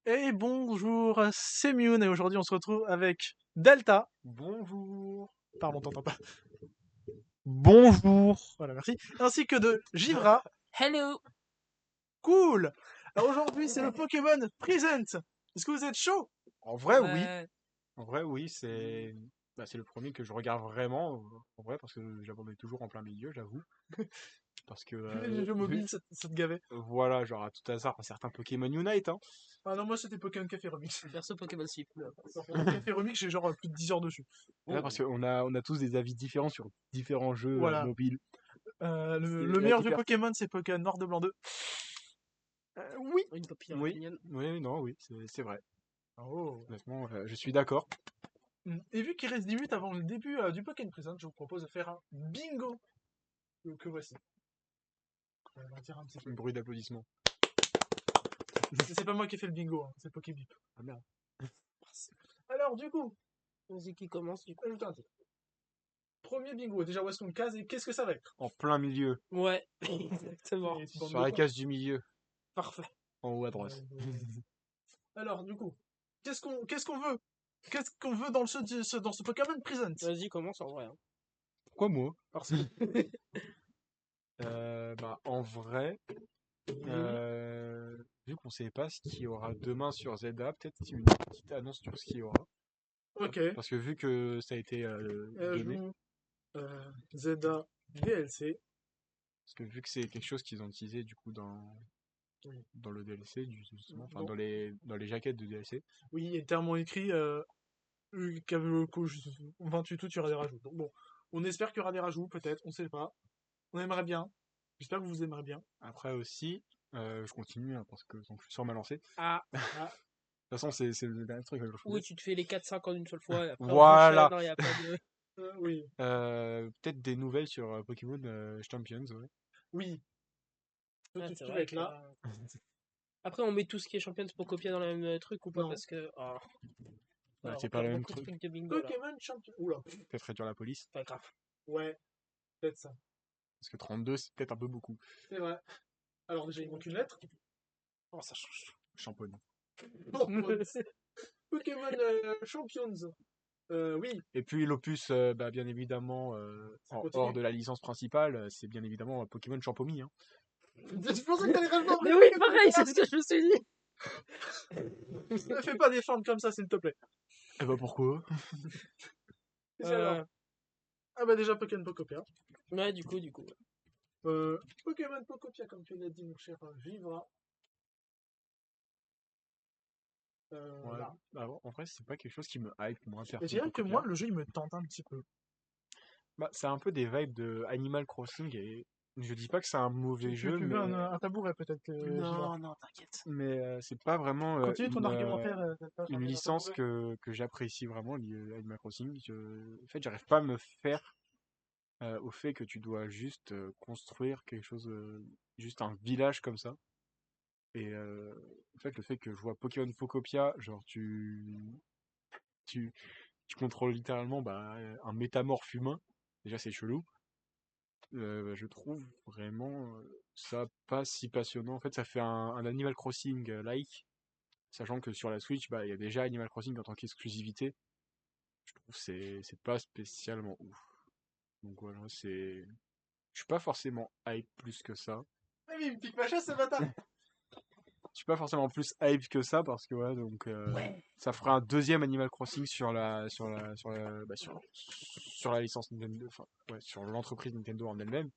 Et bonjour, c'est Mune et aujourd'hui on se retrouve avec Delta. Bonjour. Pardon, t'entends pas. Bonjour. Voilà, merci. Ainsi que de Givra. Hello! Cool. Alors aujourd'hui c'est le Pokémon Present. Est-ce que vous êtes chaud? En vrai, oui. Ouais. En vrai, oui, c'est le premier que je regarde vraiment, en vrai, parce que j'abandonne toujours en plein milieu, j'avoue. Parce que, Les jeux mobiles, ça te gavait. voilà, genre à tout hasard, un certain Pokémon Unite, hein. Ah non, moi c'était Pokémon Café Remix. Perso Pokémon Sleep. Pokémon Café Remix, j'ai genre plus de 10 heures dessus. Là, parce qu'on a tous des avis différents sur différents jeux Voilà. mobiles. Le Il y a meilleur jeu Pokémon c'est Pokémon Noir de Blanc 2. Oui. Une papille Oui, mignonne. oui, non, oui, c'est vrai. Oh. Honnêtement, je suis d'accord. Et vu qu'il reste 10 minutes avant le début du Pokémon Present, je vous propose de faire un bingo que voici. On va dire un petit peu. Un bruit d'applaudissement. C'est pas moi qui ai fait le bingo, hein, c'est Pokébip. Ah merde. Alors, du coup, Vas-y, qui commence du coup? ajoute un titre. Premier bingo, déjà où est-ce qu'on le case et qu'est-ce que ça va être? En plein milieu, Ouais, exactement. Et bande sur de la cons. case du milieu, Parfait. en haut à droite. Alors, du coup, qu'est-ce qu'on veut? Qu'est-ce qu'on veut dans dans ce Pokémon Present? Vas-y, commence en vrai. Hein. Pourquoi moi? Parce que Bah, en vrai, Oui. vu qu'on sait pas ce qu'il y aura demain sur Zelda, peut-être une petite annonce sur ce qu'il y aura. ok, Parce que vu que ça a été donné, ajoute Zelda DLC. parce que vu que c'est quelque chose qu'ils ont utilisé du coup Oui. dans le DLC, justement, enfin Bon. dans les jaquettes de DLC. Oui, il y a tellement écrit 28 août, il y aura des rajouts. Donc bon, on espère qu'il y aura des rajouts, peut-être, on sait pas. On aimerait bien. J'espère que vous aimerez bien. Après aussi, je continue hein, parce que donc, je suis sur ma lancée. De Ah, Ah, toute façon, c'est le dernier truc que je oui, faisais. tu te fais les 4-5 en une seule fois, et après on Voilà. enchaîne, il n'y a pas de... oui. Peut-être des nouvelles sur Pokémon Champions, ouais. Oui. Ah, Tu c'est vas vrai être que... là. Après, on met tout ce qui est Champions pour copier dans le même truc ou pas, Non. parce que... Oh. Bah, Alors, c'est pas encore le même beaucoup de truc. trucs de bingo, là. Pokémon Champion. Oula. Peut-être réduire la police. Pas grave. Ouais, peut-être ça. Parce que 32, c'est peut-être un peu beaucoup. C'est vrai. Alors déjà, il manque une lettre. Oh, ça change. Champonne. Pokémon Champions. Oui. Et puis l'opus, bah, bien évidemment, continue. hors de la licence principale, c'est bien évidemment Pokémon Champomy. Hein. Je pensais que t'allais rajouter Mais oui, pareil, c'est ce que je me suis dit. Ne fais pas des formes comme ça, s'il te plaît. Et bah pourquoi? Alors. Ah bah déjà Pokémon Pocopia. Ouais, du coup. Pokémon Pocopia, comme tu l'as dit, mon cher Vivra. Ouais. Là. Bah, en vrai, c'est pas quelque chose qui me hype, moi, Et je perso, dirais que Pocopia. moi, le jeu, il me tente un petit peu. Bah, c'est un peu des vibes de Animal Crossing et je dis pas que c'est un mauvais Tu jeu, veux mais un tabouret, peut-être, Vivra. Non, t'inquiète. c'est pas vraiment Continue ton argumentaire. une licence que j'apprécie vraiment, Animal Crossing. En fait, j'arrive pas à me faire au fait que tu dois juste construire quelque chose, juste un village comme ça. Et en fait, le fait que je vois Pokémon Pocopia, genre tu, tu contrôles littéralement bah, un métamorphe humain, déjà c'est chelou. Je trouve vraiment ça pas si passionnant. En fait, ça fait un Animal Crossing like, sachant que sur la Switch, bah, il y a déjà Animal Crossing en tant qu'exclusivité. Je trouve que c'est pas spécialement ouf. Donc voilà, je suis pas forcément hype plus que ça. Ah oui, il me pique ma chasse, ce bâtard. Je suis pas forcément plus hype que ça parce que voilà, donc ça fera un deuxième Animal Crossing sur la licence Nintendo, enfin ouais, sur l'entreprise Nintendo en elle-même.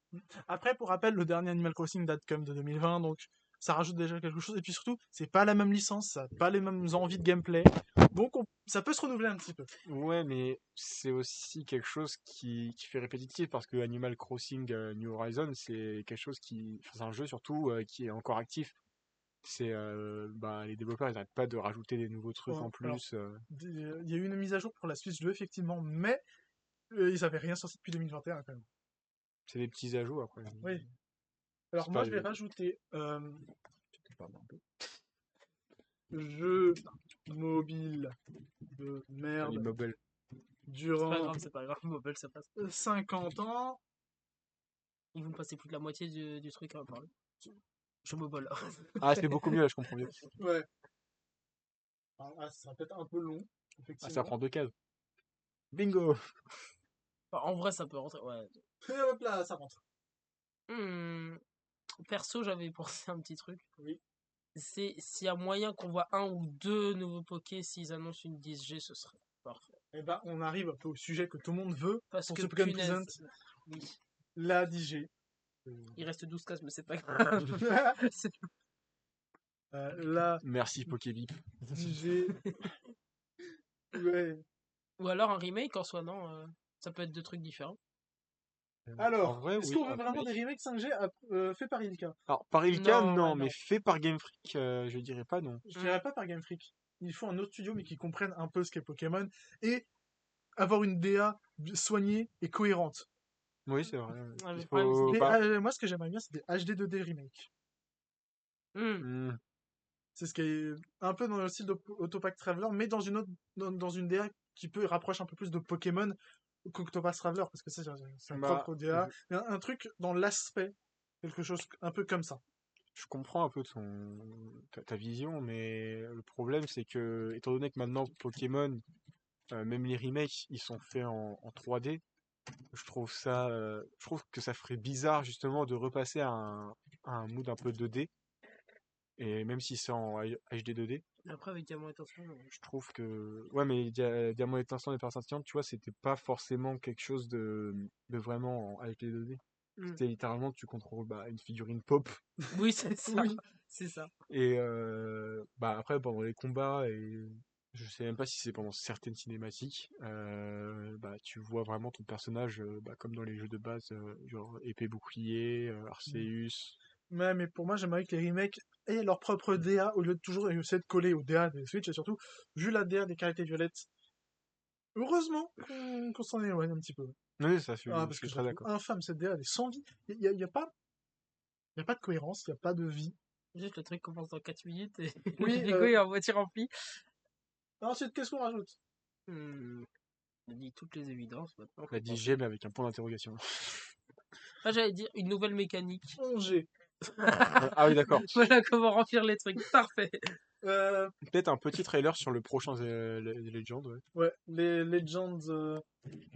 Après, pour rappel, le dernier Animal Crossing date comme de 2020, donc ça rajoute déjà quelque chose. Et puis surtout, c'est pas la même licence, ça n'a pas les mêmes envies de gameplay. Donc ça peut se renouveler un petit peu. Ouais, mais c'est aussi quelque chose qui fait répétitif parce que Animal Crossing New Horizon, c'est quelque chose enfin, c'est un jeu surtout qui est encore actif. Bah, les développeurs, ils n'arrêtent pas de rajouter des nouveaux trucs Bon, en alors, plus. il y a eu une mise à jour pour la Switch 2, effectivement, mais ils avaient rien sorti depuis 2021 quand même. C'est des petits ajouts après. Oui. Alors C'est moi, pas je vais des... rajouter Pardon, un peu. jeu mobile de Allez, merde mobile. durant C'est pas grave, mobile, ça passe. 50 ans. Ils vont passer plus de la moitié du truc à en parler. Je me bats là. Ah, c'est beaucoup mieux là, je comprends mieux. Ouais. Ah, ça sera peut-être un peu long, Ah, ça effectivement. prend 2 cases. Bingo! Enfin, en vrai, ça peut rentrer. Ouais. Et hop là, ça rentre. Hmm, Perso, j'avais pensé à un petit truc. Oui. C'est s'il y a moyen qu'on voit un ou deux nouveaux Poké s'ils annoncent une 10G, ce serait parfait. Et ben, on arrive un peu au sujet que tout le monde veut Parce pour que ce Pokémon Present, punaise. Oui. la 10G. Il reste 12 cases, mais c'est pas grave. C'est- La Merci Pokébip. 10G. Ouais. Ou alors un remake en soi, non ça peut être deux trucs différents. En Alors, vrai, est-ce oui, qu'on veut un vraiment des remake. remakes 5G faits par Ilka? Alors, par Ilka, Non, non, ouais, mais non. fait par Game Freak, je dirais pas non. Je dirais pas par Game Freak. Il faut un autre studio, mais qui comprenne un peu ce qu'est Pokémon et avoir une DA soignée et cohérente. Oui, c'est vrai. Ouais, Il le problème, c'est faut. des... Bah, Moi, ce que j'aimerais bien, c'est des HD 2D remake. Hmm. hmm, C'est ce qui est un peu dans le style d'Autopack Traveler, mais dans une autre, dans une DA qui peut rapprocher un peu plus de Pokémon qu'Octopath Traveler, parce que c'est un bah, propre DA. Mais un truc dans l'aspect, quelque chose un peu comme ça. je comprends un peu ta vision, mais le problème, c'est que, étant donné que maintenant Pokémon, même les remakes, ils sont faits en 3D, je trouve que ça ferait bizarre justement de repasser à un mood un peu 2D, et même si c'est en HD 2D, Après, avec Diamant et Attention, je trouve que, ouais, mais Diamant étincelant et Perle scintillante, tu vois, c'était pas forcément quelque chose de vraiment en HD 2D. C'était littéralement, tu contrôles une figurine pop. Oui, c'est ça. Oui. C'est ça. Et après, pendant les combats, et je sais même pas si c'est pendant certaines cinématiques, tu vois vraiment ton personnage comme dans les jeux de base, genre épée bouclier, Arceus. Mais pour moi, j'aimerais que les remakes aient leur propre DA au lieu de toujours essayer de coller au DA des Switch et surtout, vu la DA des caractères violettes. Heureusement qu'on s'en éloigne un petit peu. Oui, ça, Ah, je parce que suis je la très trouve d'accord. infâme cette DA, elle est sans vie. Y a pas de cohérence, il y a pas de vie. Juste le truc commence dans 4 minutes et Oui, Vigo est en moitié rempli. ensuite, qu'est-ce qu'on rajoute? On dit toutes les évidences maintenant. La 10G, mais avec un point d'interrogation. Ah, j'allais dire une nouvelle mécanique. 11G. Ah oui, d'accord. Voilà comment remplir les trucs. Parfait. Euh, Peut-être un petit trailer sur le prochain Legend, ouais. ouais, les Legends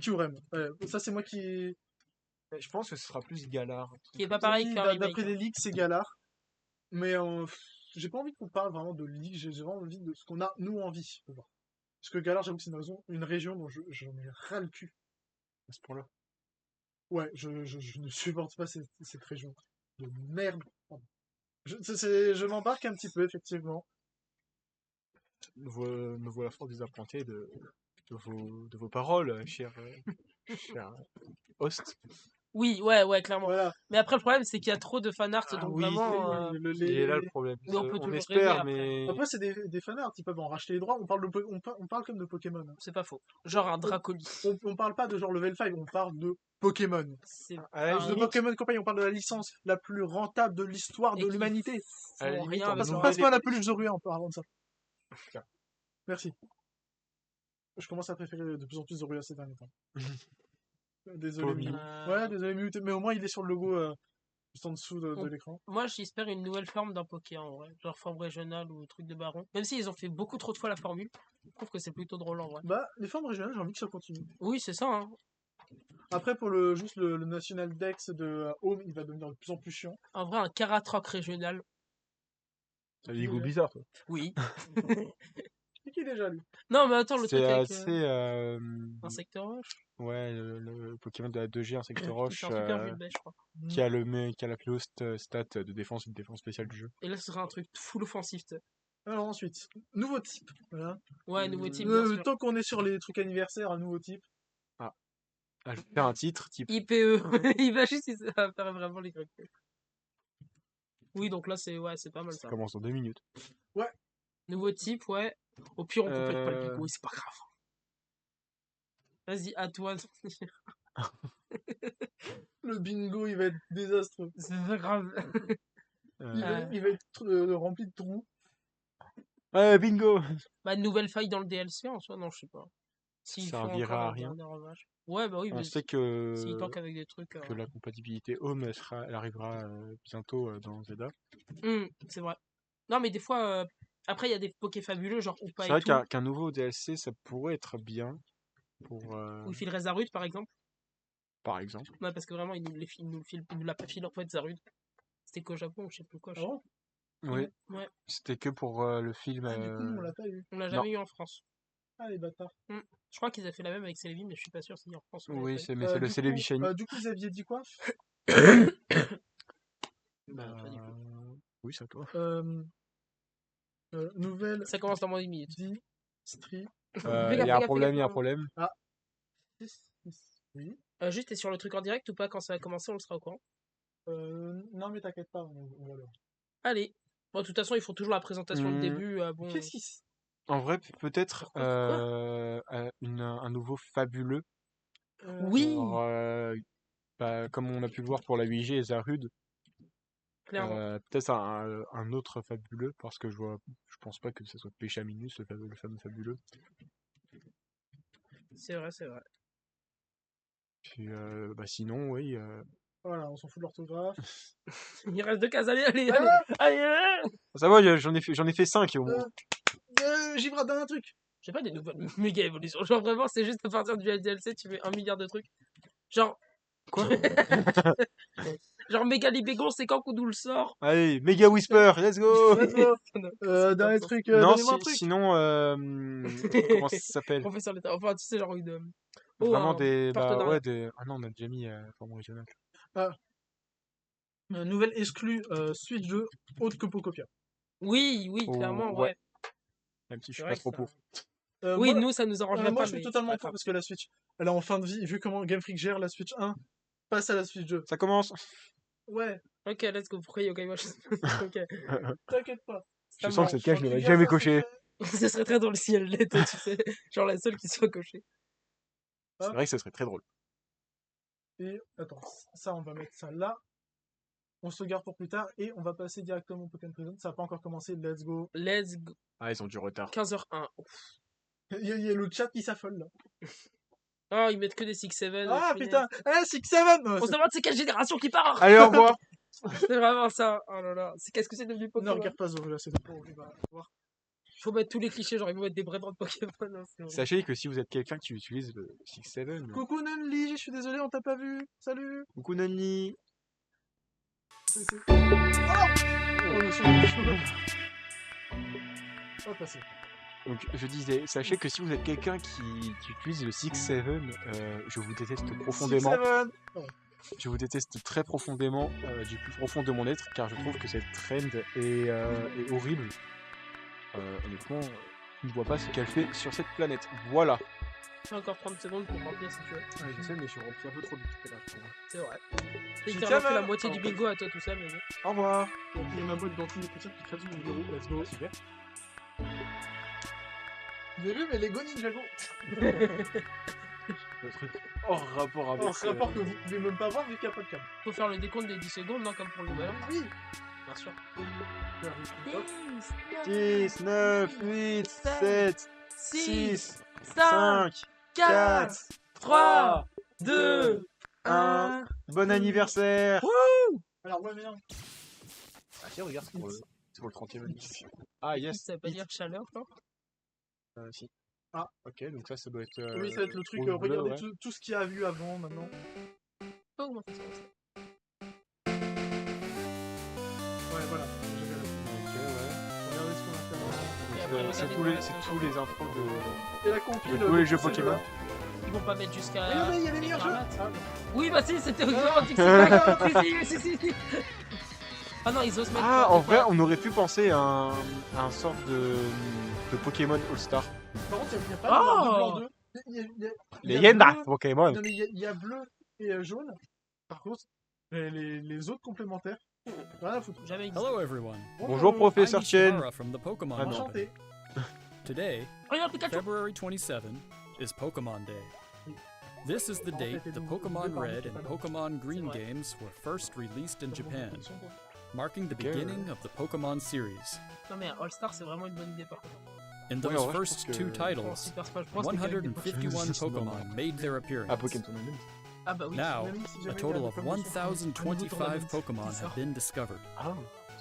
Kyurem. Ouais, ça, c'est moi qui. Mais je pense que ce sera plus Galar. Qui est pas pareil Oui, qu'un remake. d'après les leaks, c'est Galar. Mais j'ai pas envie qu'on parle vraiment de leaks, j'ai vraiment envie de ce qu'on a, nous, envie de voir. Parce que Galar, j'avoue que c'est une région dont j'en ai ras le cul. À ce point-là. Ouais, je ne supporte pas cette région de merde. Pardon. Je m'embarque un petit peu, effectivement. Me voilà fort désappointé de vos paroles, cher host. Oui, ouais, clairement. Voilà. Mais après, le problème, c'est qu'il y a trop de fanart, Ah donc oui, vraiment. il est là le problème. Mais on peut On toujours rêver espère, après. mais Après, c'est des fanarts, ils peuvent en racheter les droits. On parle, on parle comme de Pokémon. Hein. C'est pas faux. Genre un Dracoli. On parle pas de genre level 5, on parle de Pokémon. C'est à la De pareil. limite, Pokémon Company, on parle de la licence la plus rentable de l'histoire de Et qui l'humanité. à la font limite, rien en avec leur nouvelle Passe-moi argent. la peluche Zorua en parlant de ça. Tiens. Merci. Je commence à préférer de plus en plus Zorua ces derniers temps. Désolé, Pauvre Mew. Mew. Ouais, désolé, Mew, mais au moins il est sur le logo juste en dessous de On- l'écran. Moi, j'espère une nouvelle forme d'un Poké en vrai. Genre forme régionale ou truc de baron. Même s'ils ont fait beaucoup trop de fois la formule, je trouve que c'est plutôt drôle en vrai. Bah, les formes régionales, j'ai envie que ça continue. Oui, c'est ça, hein. Après, pour juste le National Dex de Home, il va devenir de plus en plus chiant. En vrai, un Karatroc régional. T'as des goûts bizarres, toi. Oui. C'est qui déjà, lui? Non, mais attends, le C'est truc avec assez. Insecte Roche. Ouais, le Pokémon de la 2G, Insecte Qui Roche, fait un super jeu de baie, je crois. qui a la plus haute stat de défense, une défense spéciale du jeu. Et là, ce sera un truc full offensif, tu sais. Alors ensuite, nouveau type. Voilà. Ouais, nouveau type, bien sûr. Tant qu'on est sur les trucs anniversaires, un nouveau type. Ah, je vais faire un titre type. IPE. Il va juste, ça va faire vraiment les trucs. Oui, donc là, c'est pas mal Ça ça. commence dans 2 minutes. Ouais. Nouveau type, ouais. Au pire, on complète pas le Euh, bigot, c'est pas grave. Vas-y, à toi. Le bingo, il va être désastreux. C'est pas grave. Il va être rempli de trous. Ouais, bingo! Bah, nouvelle faille dans le DLC en soi, non, je sais pas. S'ils Ça font encore servira à leur rien. dernier hommage. Ouais, bah oui, On mais sait s'ils que, tankent avec des trucs. que la compatibilité Home, elle arrivera bientôt dans Zelda. C'est vrai. Non, mais des fois, Après, il y a des Poké fabuleux, genre Oupa C'est et vrai tout, qu'un nouveau DLC, ça pourrait être bien pour, ou il filerait Zarud par exemple. par exemple. Ouais, parce que vraiment, il nous l'a pas filé en fait, Zarud. C'était qu'au Japon, ou je sais plus quoi. Ah bon Oui, Ouais, c'était que pour le film. Ah, du coup, nous, on l'a pas eu. on l'a Non. jamais eu en France. Ah, les bâtards. Je crois qu'ils avaient fait la même avec Célébi, mais je suis pas sûr si en France on l'avait Oui, pas eu. mais c'est le Du Celebi coup, Shiny. du coup, vous aviez dit quoi? Bah, toi, du coup. Oui, c'est à toi. Nouvelle Ça commence dans moins d'une minute. Distri. Il Fais y gaffe, a un fais gaffe, problème, il y a un fais problème. Oui. Juste, t'es sur le truc en direct ou pas? Quand ça va commencer, on le sera au courant. Non, mais t'inquiète pas, on va le voir. Allez. Bon, de toute façon, ils font toujours la présentation de début. Bon. Qu'est-ce qui se... En vrai, peut-être Pourquoi un nouveau fabuleux. Oui, Genre, comme on a pu le voir pour la 8G et Zarud, clairement. peut-être un autre fabuleux, parce que je pense pas que ce soit Péchaminus, le fameux fabuleux. C'est vrai, c'est vrai. Puis, sinon, oui. Voilà, on s'en fout de l'orthographe. Il reste 2 cases. Allez, allez, Ah allez. Allez. Ça va, j'en ai fait 5 au moins. Givra, donne un truc. J'ai pas des nouvelles méga évolutions. Genre, vraiment, c'est juste à partir du DLC, tu fais 1 milliard de trucs. Genre. Quoi? Genre, méga Libégon, c'est quand qu'on nous le sort? Allez, Mega Whisper, let's go! Let's go. Dernier truc, donnez-moi un truc. Sinon, comment ça s'appelle? Professeur d'État. Enfin, tu sais, genre une. Vraiment un partenariat. Ah non, on a déjà mis forme originale. Nouvelle exclue Switch 2, autre que Pocopia. Oui, Oh, clairement, ouais. ouais. Même si je C'est suis vrai pas trop que pour. Oui, moi, nous, ça nous arrangerait moi pas, je suis mais totalement c'est pas pour grave. parce que la Switch, elle est en fin de vie. Vu comment Game Freak gère la Switch 1, passe à la Switch 2. Ça commence. Ouais, Ok, let's go. Pourquoi Yokai Watch? Ok. t'inquiète pas. Je Ça sens que marche. cette cage ne Quand va tu jamais gardes ça cocher. secret, Ce serait très drôle si elle l'était, tu sais. Genre la seule qui soit cochée. C'est vrai que ce serait très drôle. Et attends, ça on va mettre ça là. On se le garde pour plus tard et on va passer directement au Pokémon Prison. Ça n'a pas encore commencé, let's go. Let's go. Ah, ils ont du retard. 15h01. Il y a le chat qui s'affole là. Oh, ils mettent que des 6-7. Ah punaise. putain, 6-7 On se demande c'est quelle génération qui part. Allez, au revoir! C'est vraiment ça. Oh là là. Qu'est-ce que c'est devenu Ne Pokémon? regarde pas Zoro là, c'est de pauvre. Faut mettre tous les clichés, genre ils vont mettre des vrais noms de Pokémon. Hein, c'est horrible. Sachez que si vous êtes quelqu'un qui utilise le 6-7, Coucou Nunli, je suis désolé, on t'a pas vu. Salut. coucou Nani. Oh, le son. On va passer. Donc, je disais, sachez que si vous êtes quelqu'un qui utilise le 6-7, je vous déteste profondément. 6-7. Je vous déteste très profondément, du plus profond de mon être, car je trouve que cette trend est horrible. Honnêtement, je ne vois pas ce qu'elle fait sur cette planète. Voilà. Fais encore 30 secondes pour remplir si tu veux. Ouais, je sais, mais je suis rempli un peu trop vite. C'est vrai. Je T'as tiens littéralement fait la ma- moitié du bingo à toi tout seul, mais bon. Au revoir. Donc, il y a ma boîte d'anti nicotine qui traduit mon bureau. Let's go. Super. Vous avez vu, mais Lego Ninjago. Le truc hors rapport avec. Alors, c'est un rapport que vous pouvez même pas voir vu qu'il n'y a pas de câble. Faut faire le décompte des 10 secondes, non, comme pour le nouvel an. Oui. Bien sûr. 10, 9, 8, 7, 6, 5, 4, 3, 2, 1. Bon anniversaire. Alors, ouais, mais non. Ah tiens, regarde, c'est pour le 30e anniversaire. Ah yes. Ça veut pas dire chaleur, non? Si. Ah. Ok, donc ça doit être. Oui, ça va être le truc, rouge, bleu, regardez ouais. tout ce qu'il y a vu avant, maintenant. Pas augmenter ça. Ouais, voilà. Ok, ouais. Regardez ce qu'on a fait avant. Et après, C'est tous les intros de. Et la compile. De tous les jeux Pokémon. Ils vont pas mettre jusqu'à. Regardez, il y a les meilleurs jeux. Écarlate. Oui, bah si, c'était automatique. Si. Ah non, ils osent mettre. Ah, en vrai, on aurait pu penser à un sorte de Pokémon All-Star. Par contre, il n'y a pas Oh de blanc 2. Il y a Leyenda bleu. Pokémon. Non, mais il y a bleu et jaune. Par contre, les autres complémentaires, rien à foutre. Jamais existé. Hello everyone. Bonjour, professeur I'm Chen. Ishihara from the Pokemon Ah, non. Company. Enchanté. Today, Regarde Pikachu. February 27, is Pokemon Day. This is the date the Pokemon Red and Pokemon Green vrai. games were first released in Japan, marking the beginning of the Pokemon series. Non, mais All-Star, c'est vraiment une bonne idée par contre. In Ouais, those en vrai, je first pense two que- titles, Super Smash Bros. C'était quand même des Pokémon. 151 C'est normal. Pokemon made their Ah, appearance. Pokémon Tournament. Ah bah oui. Now, Même si a jamais il y total avait of comme des 1,025 tournament Pokemon qui have sort. been discovered. Ah,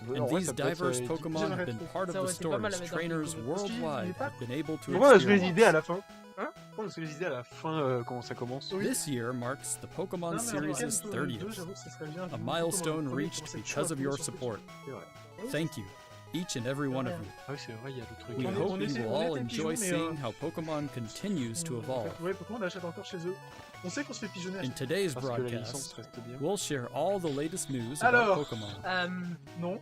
And En vrai, these ça peut être, diverse épique. Pokemon have been part of Ça the aurait été pas mal stories à mettre dans trainers Pico. Parce qu'il est worldwide pas- have been able to Pourquoi on se les experience. idées à la fin Hein? Pourquoi on se les idées à la fin quand ça commence Oui. This year marks the Pokemon Non, mais Series' Pokémon 2, 30th, j'avoue que ce serait bien, a vu milestone Pokémon reached commence à être because of chaud your sur Switch. support. C'est vrai. Thank you, each and every one of you. Ah oui, c'est vrai, il y a le truc. We On est- hope on you essaie- will on all était enjoy pigeons, mais, seeing how Pokemon continues to evolve. Ouais, Pokémon on achète encore chez eux. On sait qu'on se fait pigeonner à In chaque today's Parce que la licence broadcast, reste bien. we'll share all the latest news Alors. about Pokemon. Non.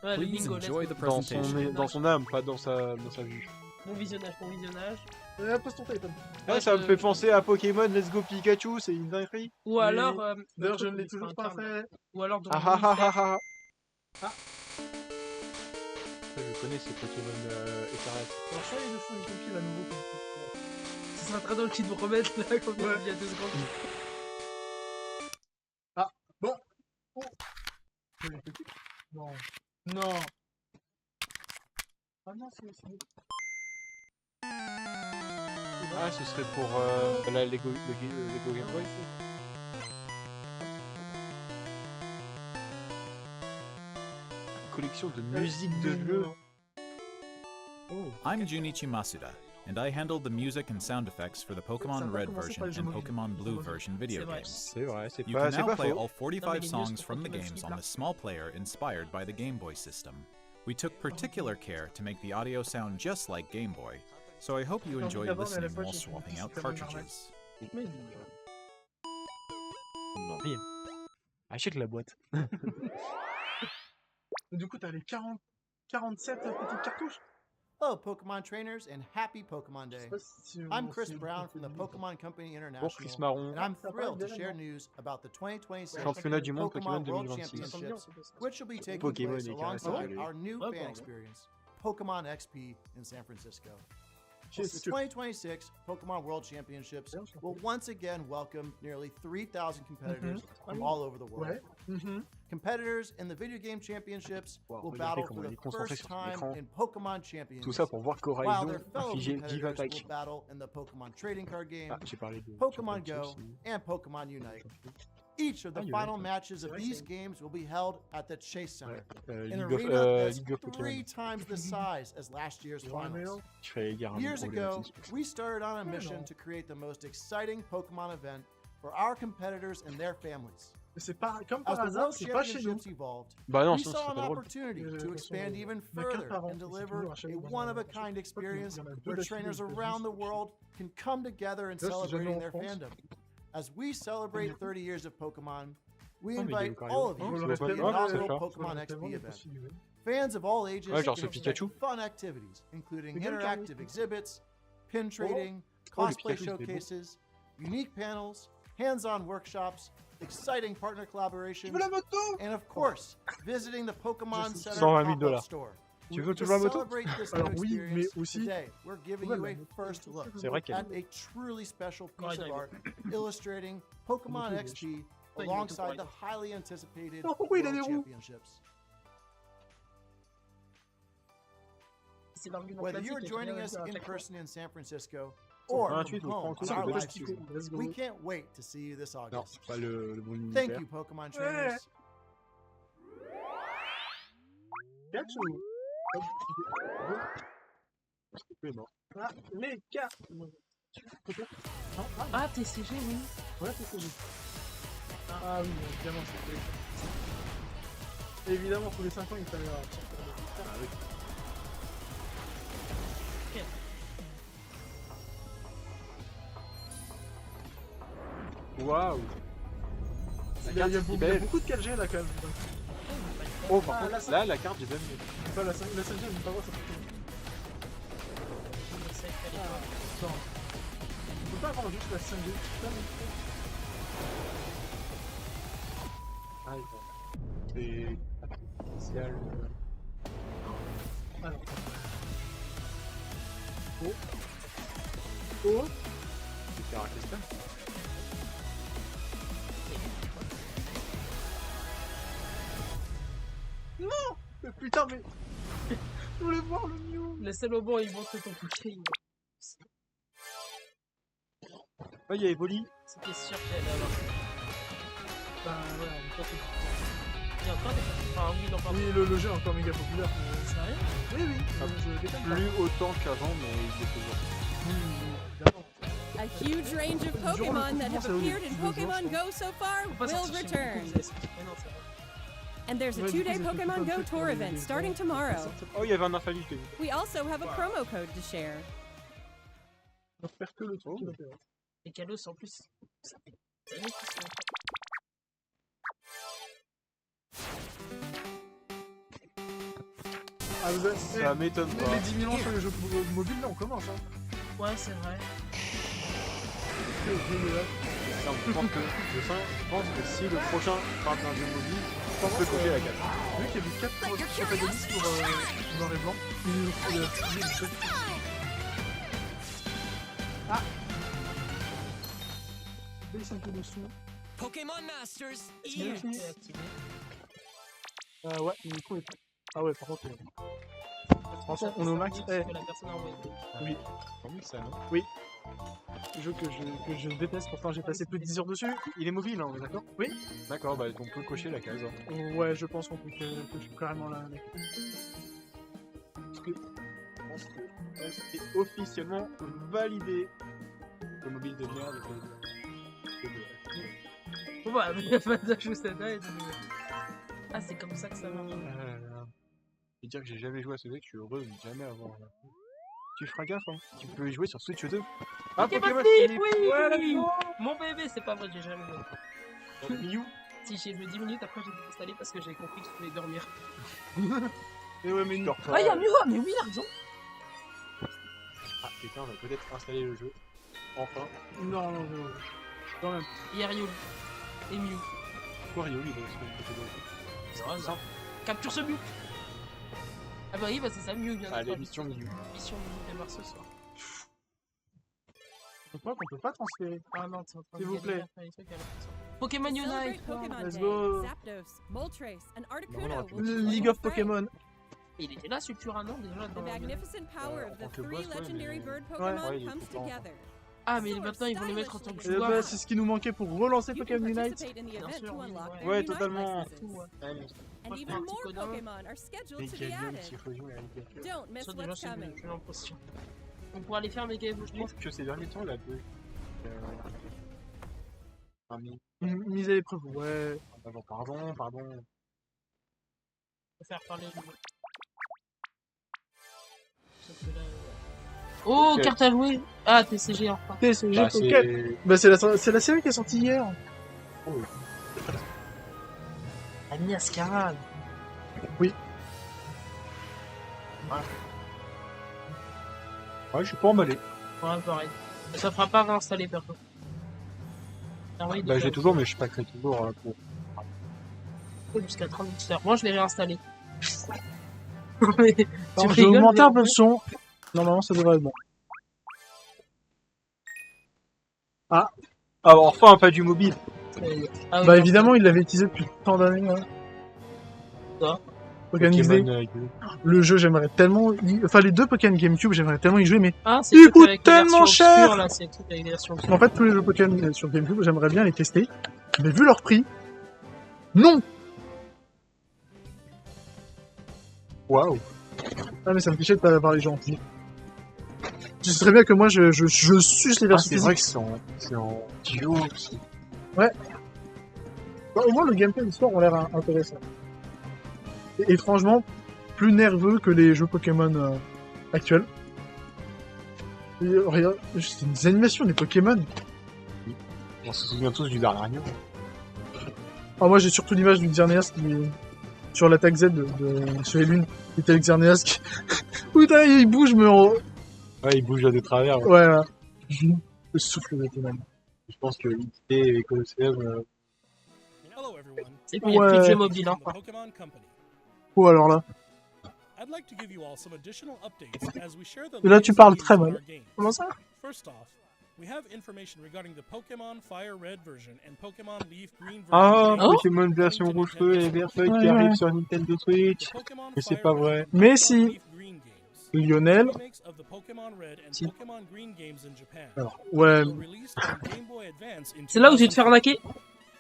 Ouais, le Please bingo, let's enjoy go. the Dans son, presentation. dans son âme, pas dans sa vue. Mon visionnage. Pose ton téléphone. Ouais, ça me je- fait penser à Pokémon Let's Go Pikachu, c'est une dinguerie. Ou Oui. alors. D'ailleurs, je le ne truc l'ai où il toujours se pas incarne. fait. Ou alors dans Ah le ah ah ministère. ah ah. Je connais ces Pokémon écarlates. Alors, je crois qu'ils le font une compile à nouveau. Ce sera très drôle qu'ils nous remettent là, comme Ouais. il y a 2 secondes. Non. Non. Ah non, c'est. Ah, ce serait pour la Lego Game Boy. Collection de musique de jeu. Oh. I'm Junichi Masuda, and I handle the music and sound effects for the Pokemon Red version and Pokemon Blue version video C'est vrai. games. C'est vrai, c'est You pas, can c'est now pas play faux. all 45 news songs for from the Pokemon games Sleep on the small player inspired by the Game Boy system. We took particular care to make the audio sound just like Game Boy, so I hope you enjoy listening while swapping out cartridges. Non, rien. Achète la boîte. Du coup, t'as les 47 petites cartouches. Hello, Pokemon trainers, and happy Pokemon Je Day. sais pas si I'm on Chris sait Brown où from the c'est. Pokemon Company Bon, International, Chris Marron. and I'm Ça thrilled to parle share d'événements. news about the 2026 Championnat du monde Pokémon Pokemon World 2026. Championships, which will be taking Pokémon place et caractères alongside évolués. our new Ouais, fan bon. experience, Pokemon XP in San Francisco. The Qu'est-ce que- 2026 Pokemon World Championships will once again welcome nearly 3,000 competitors from all over the world. Ouais. Mhm. Competitors in the video game championships Wow, will regardez battle comment for il est the concentré first sur son time écran. in Pokemon Champions. Tout ça pour voir While Coraïdo their fellow infliger 10 competitors attaques. will battle in the Pokemon trading card game, Ah, j'ai parlé de Pokemon Champion Go, aussi. and Pokemon Unite. Each of the Ah, Unite, final ouais. matches of vrai, these c'est- games will be held at the Chase Center, Ouais, an League arena that's League of Pokémon. 3 times the size as last year's Il y aura un finals. mélange. Je fais gare à Years mon ago, problématique. we started on a Ouais, mission non. to create the most exciting Pokemon event for our competitors and their families. Mais c'est pas comme As par the hasard, World c'est pas chez nous. Championships evolved, Bah non, we sinon ce saw serait an pas drôle. opportunity Euh, to expand sur- even il y a qu'un further par an, and c'est deliver toujours à chaque a fois. one-of-a-kind Je experience crois qu'il y en a deux where là-dessus, trainers les around the États-Unis. world can come together in Là, c'est jamais celebrating en their France. fandom. As we celebrate 30 years of Pokemon, we Oh, mais il y a invite Lucario. all of Oh, you On c'est to le pas- the respecte. ouais, c'est inaugural ça. Pokemon Ouais, XP tellement event. possible, ouais. Fans of all ages Ouais, genre can ce expect Pikachu. fun activities, including C'est quel interactive Pikachu exhibits, pin trading, Oh, le cosplay Pikachu, c'était beau. showcases, unique panels, hands-on workshops, exciting partner collaborations, Tu veux la moto? and of course, visiting the Pokemon Juste Center 120 000 pop-up dollars. store. Tu veux To toujours la moto? celebrate this Alors new oui, mais experience, aussi- today, we're giving Ouais, you la a moto, first c'est look C'est vrai qu'elle at a truly special piece Ouais, of art d'accord. illustrating Pokemon moto, XP Ouais, il est alongside moto, the highly anticipated Non, pourquoi il a World des roues? Championships. C'est l'argument Whether classique you're que je joining viens de us dire à in chaque fois. person in San Francisco Son or 28 from ou home 30, on our c'est live pas stream, Let's go. we can't wait to see you this Non, August. c'est pas le bon Thank univers. you, Pokemon trainers. Pikachu. Il est mort. Ah, les cartes. Photo. Non, ah, Ah, TCG, oui. ouais, c'est ça. Ah oui, évidemment, c'est évidemment, tous les 5 ans, il fallait sortir de... Ah oui. Waouh. Il y a carte est beaucoup- il y a belle. beaucoup de 4G là quand même. Oh, par Ah, contre, là, ça- là, la carte, j'ai bien aimé. Pas la 5G, on ne pas voir ça. Attends. On peut pas avoir juste la 5G. Putain, Ah, c'est spécial. alors. Oh. Oh. C'est Caractère. Mais putain, mais. Je voulais voir le Mew. Laissez le bon, il montre ton Pokémon. Oh, il y a Evoli. C'était sûr qu'il allait avoir. Bah ouais, on est pas fait. Il y a encore des personnes. Enfin, oui, non, pardon. Oui, le jeu est encore méga populaire. Sérieux? Oui, oui. Je déconne pas. Plus autant qu'avant, mais il est toujours. Évidemment. A huge range of Pokemon that have appeared in Pokemon Go so far Faut pas will sortir chez return. beaucoup, mais non, c'est vrai. And there's a Ouais, du coup, 2-day ils ont fait Pokemon tout un Go truc tour pour les event gens. starting tomorrow. Oh, il y avait un invalide. We also have a promo code to share. On va faire que le truc qui m'intéresse. Les Kalos, en plus, ça fait des années qu'ils sont en fait. Ah, vous avez... Ça m'étonne pas. Les 10 000 ans sur les jeux mobiles, là, on commence. Hein. Ouais, c'est vrai. Je pense que si le prochain part d'un jeu mobile, on peut cocher la 4. Vu qu'il y avait 4 protagonistes pour noir et blanc, il y a Ah baisse un peu le son. Pokémon Masters Est-ce que EX. c'est activé? Ouais, le micro est... Ah ouais, par contre... Franchement, on est au max. Que la personne a envoyé. Oui. Tant mieux que ça, non? Jeu que je déteste, pourtant j'ai passé plus de 10 heures dessus. Il est mobile, hein, on est d'accord? Oui. D'accord, bah on peut cocher la case. Hein. Ouais, je pense qu'on peut cocher carrément là. Parce que je pense que c'est officiellement validé. Le mobile de merde. Bon, bah, il n'y a pas d'ajout Sada et de... Ah, c'est comme ça que ça marche. Je vais dire que j'ai jamais joué à ce jeu, que je suis heureux de jamais avoir. Tu feras gaffe, hein. Tu peux y jouer sur Switch 2. Ah, Pokémon Sleep, Sleep, oui, ouais, oui. let's go. Mon bébé, c'est pas vrai, j'ai jamais joué. Mew. Si j'ai joué 10 minutes, après j'ai désinstallé parce que j'ai compris que je pouvais dormir. Et ouais, mais non. Ah, il y a Mew, mais oui, il a raison. Ah, putain, on va peut-être installer le jeu. Enfin. Non, quand même. Il y a Ryo et Mew. Pourquoi Rio, il va se mettre côté de C'est vrai, ça. Capture ce Mew. Ah bah oui, bah c'est ça, Mew vient Allez, d'être mission Mew. mission Mew démarre ce soir. Pourquoi qu'on peut pas transférer? Ah non, t'es en train S'il de vous plaît. galérer à faire les trucs à la façon. Pokémon Celebrate Unite. Pokemon Let's Day. go. Zapdos, Moltres, and Non, Articuno non, will Le join League the of fray. Pokémon. Et il était là, Sultura, non, déjà The dans... magnificent power of the entre le 3 boss, ouais, legendary mais- bird Ouais, Pokemon il est comes tout le temps. together. Ah, mais maintenant, ils vont les mettre en tant que Et joueurs. bah, c'est ce qui nous manquait pour relancer You can Pokémon Unite. participate in the event sûr, to oui, unlock ouais. their Ouais, Unite totalement. licenses. Tout, ouais. Allez, And Moi, je even prends un petit more codin. Pokemon are scheduled les to be Gallium, added. s'il faut jouer avec les gars. Don't miss Ça, déjà, what's c'est coming. j'ai l'impression. On pourra aller faire mes games, Je trouve que ces derniers temps, il a deux. Ami. Mise à l'épreuve, ouais. Pardon. faire parler le jeu. Sauf que là, Oh, Ok. carte à jouer. Ah, TCG enfin. TCG Bah, Pocket. c'est... Bah, c'est la série qui est sortie hier. Ami Ascarade. Ouais, je suis pas emballé. Ouais, pareil. Ça fera pas réinstaller perso. Ah oui, Bah, j'ai toujours, mais je suis pas très toujours pour... jusqu'à 38 heures. Moi, je l'ai réinstallé. Mais tu Alors, j'ai rigoles, augmenté mais un peu le son. Normalement, ça devrait être bon. Ah, enfin, pas du mobile. Ah oui, Bah, non. évidemment, il l'avait utilisé depuis tant d'années. Hein. Quoi Organisé. Pokémon, Le jeu, j'aimerais tellement. Enfin, les deux Pokémon GameCube, j'aimerais tellement y jouer, mais. Ah, c'est Il le truc coûte avec les tellement versions cher. obscures, là, c'est le truc avec les versions obscures. En fait, tous les jeux Pokémon sur GameCube, j'aimerais bien les tester. Mais vu leur prix. Non! Waouh. Ah, mais ça me fait chier de pas avoir les gens en physique. Tu sais très bien que moi, je suce les Ah, versions c'est vrai physiques. que c'est en duo aussi. Bah, au moins, le gameplay et l'histoire ont l'air intéressant. Et étrangement, plus nerveux que les jeux Pokémon actuels. Et, regarde, c'est des animations des Pokémon. On se souvient tous du dernier. Ah, moi, j'ai surtout l'image du Xerneas qui est sur l'attaque Z sur les lunes. Il était avec Xerneas qui... Putain, il bouge, mais en... Ouais, il bouge de travers. Ouais. Ouais, là. Le souffle de Pokémon. Je pense que XT et Colosseum... Hello everyone. Et puis, il y a plus de Ouais. jeux mobiles, From hein. the Pokemon Company. Oh, alors là. I'd like to give you all some additional updates as we share the Et là, tu latest parles news très on mal. our games. Comment ça? First off, we have information regarding the Pokemon Fire Red version and Pokemon Leaf Green version. Ah, games Pokémon version rouge feu et vert feu qui Ouais. arrive sur Nintendo Switch. The Pokemon Mais c'est Fire pas Red vrai. and Mais Pokemon si. Leaf Green games. Lionel. Remakes of the Pokemon Red and Si. Pokemon Green games in Japan. Alors, ouais. Were released on Game Boy Advance in C'est là où tu te fais 2004. arnaquer.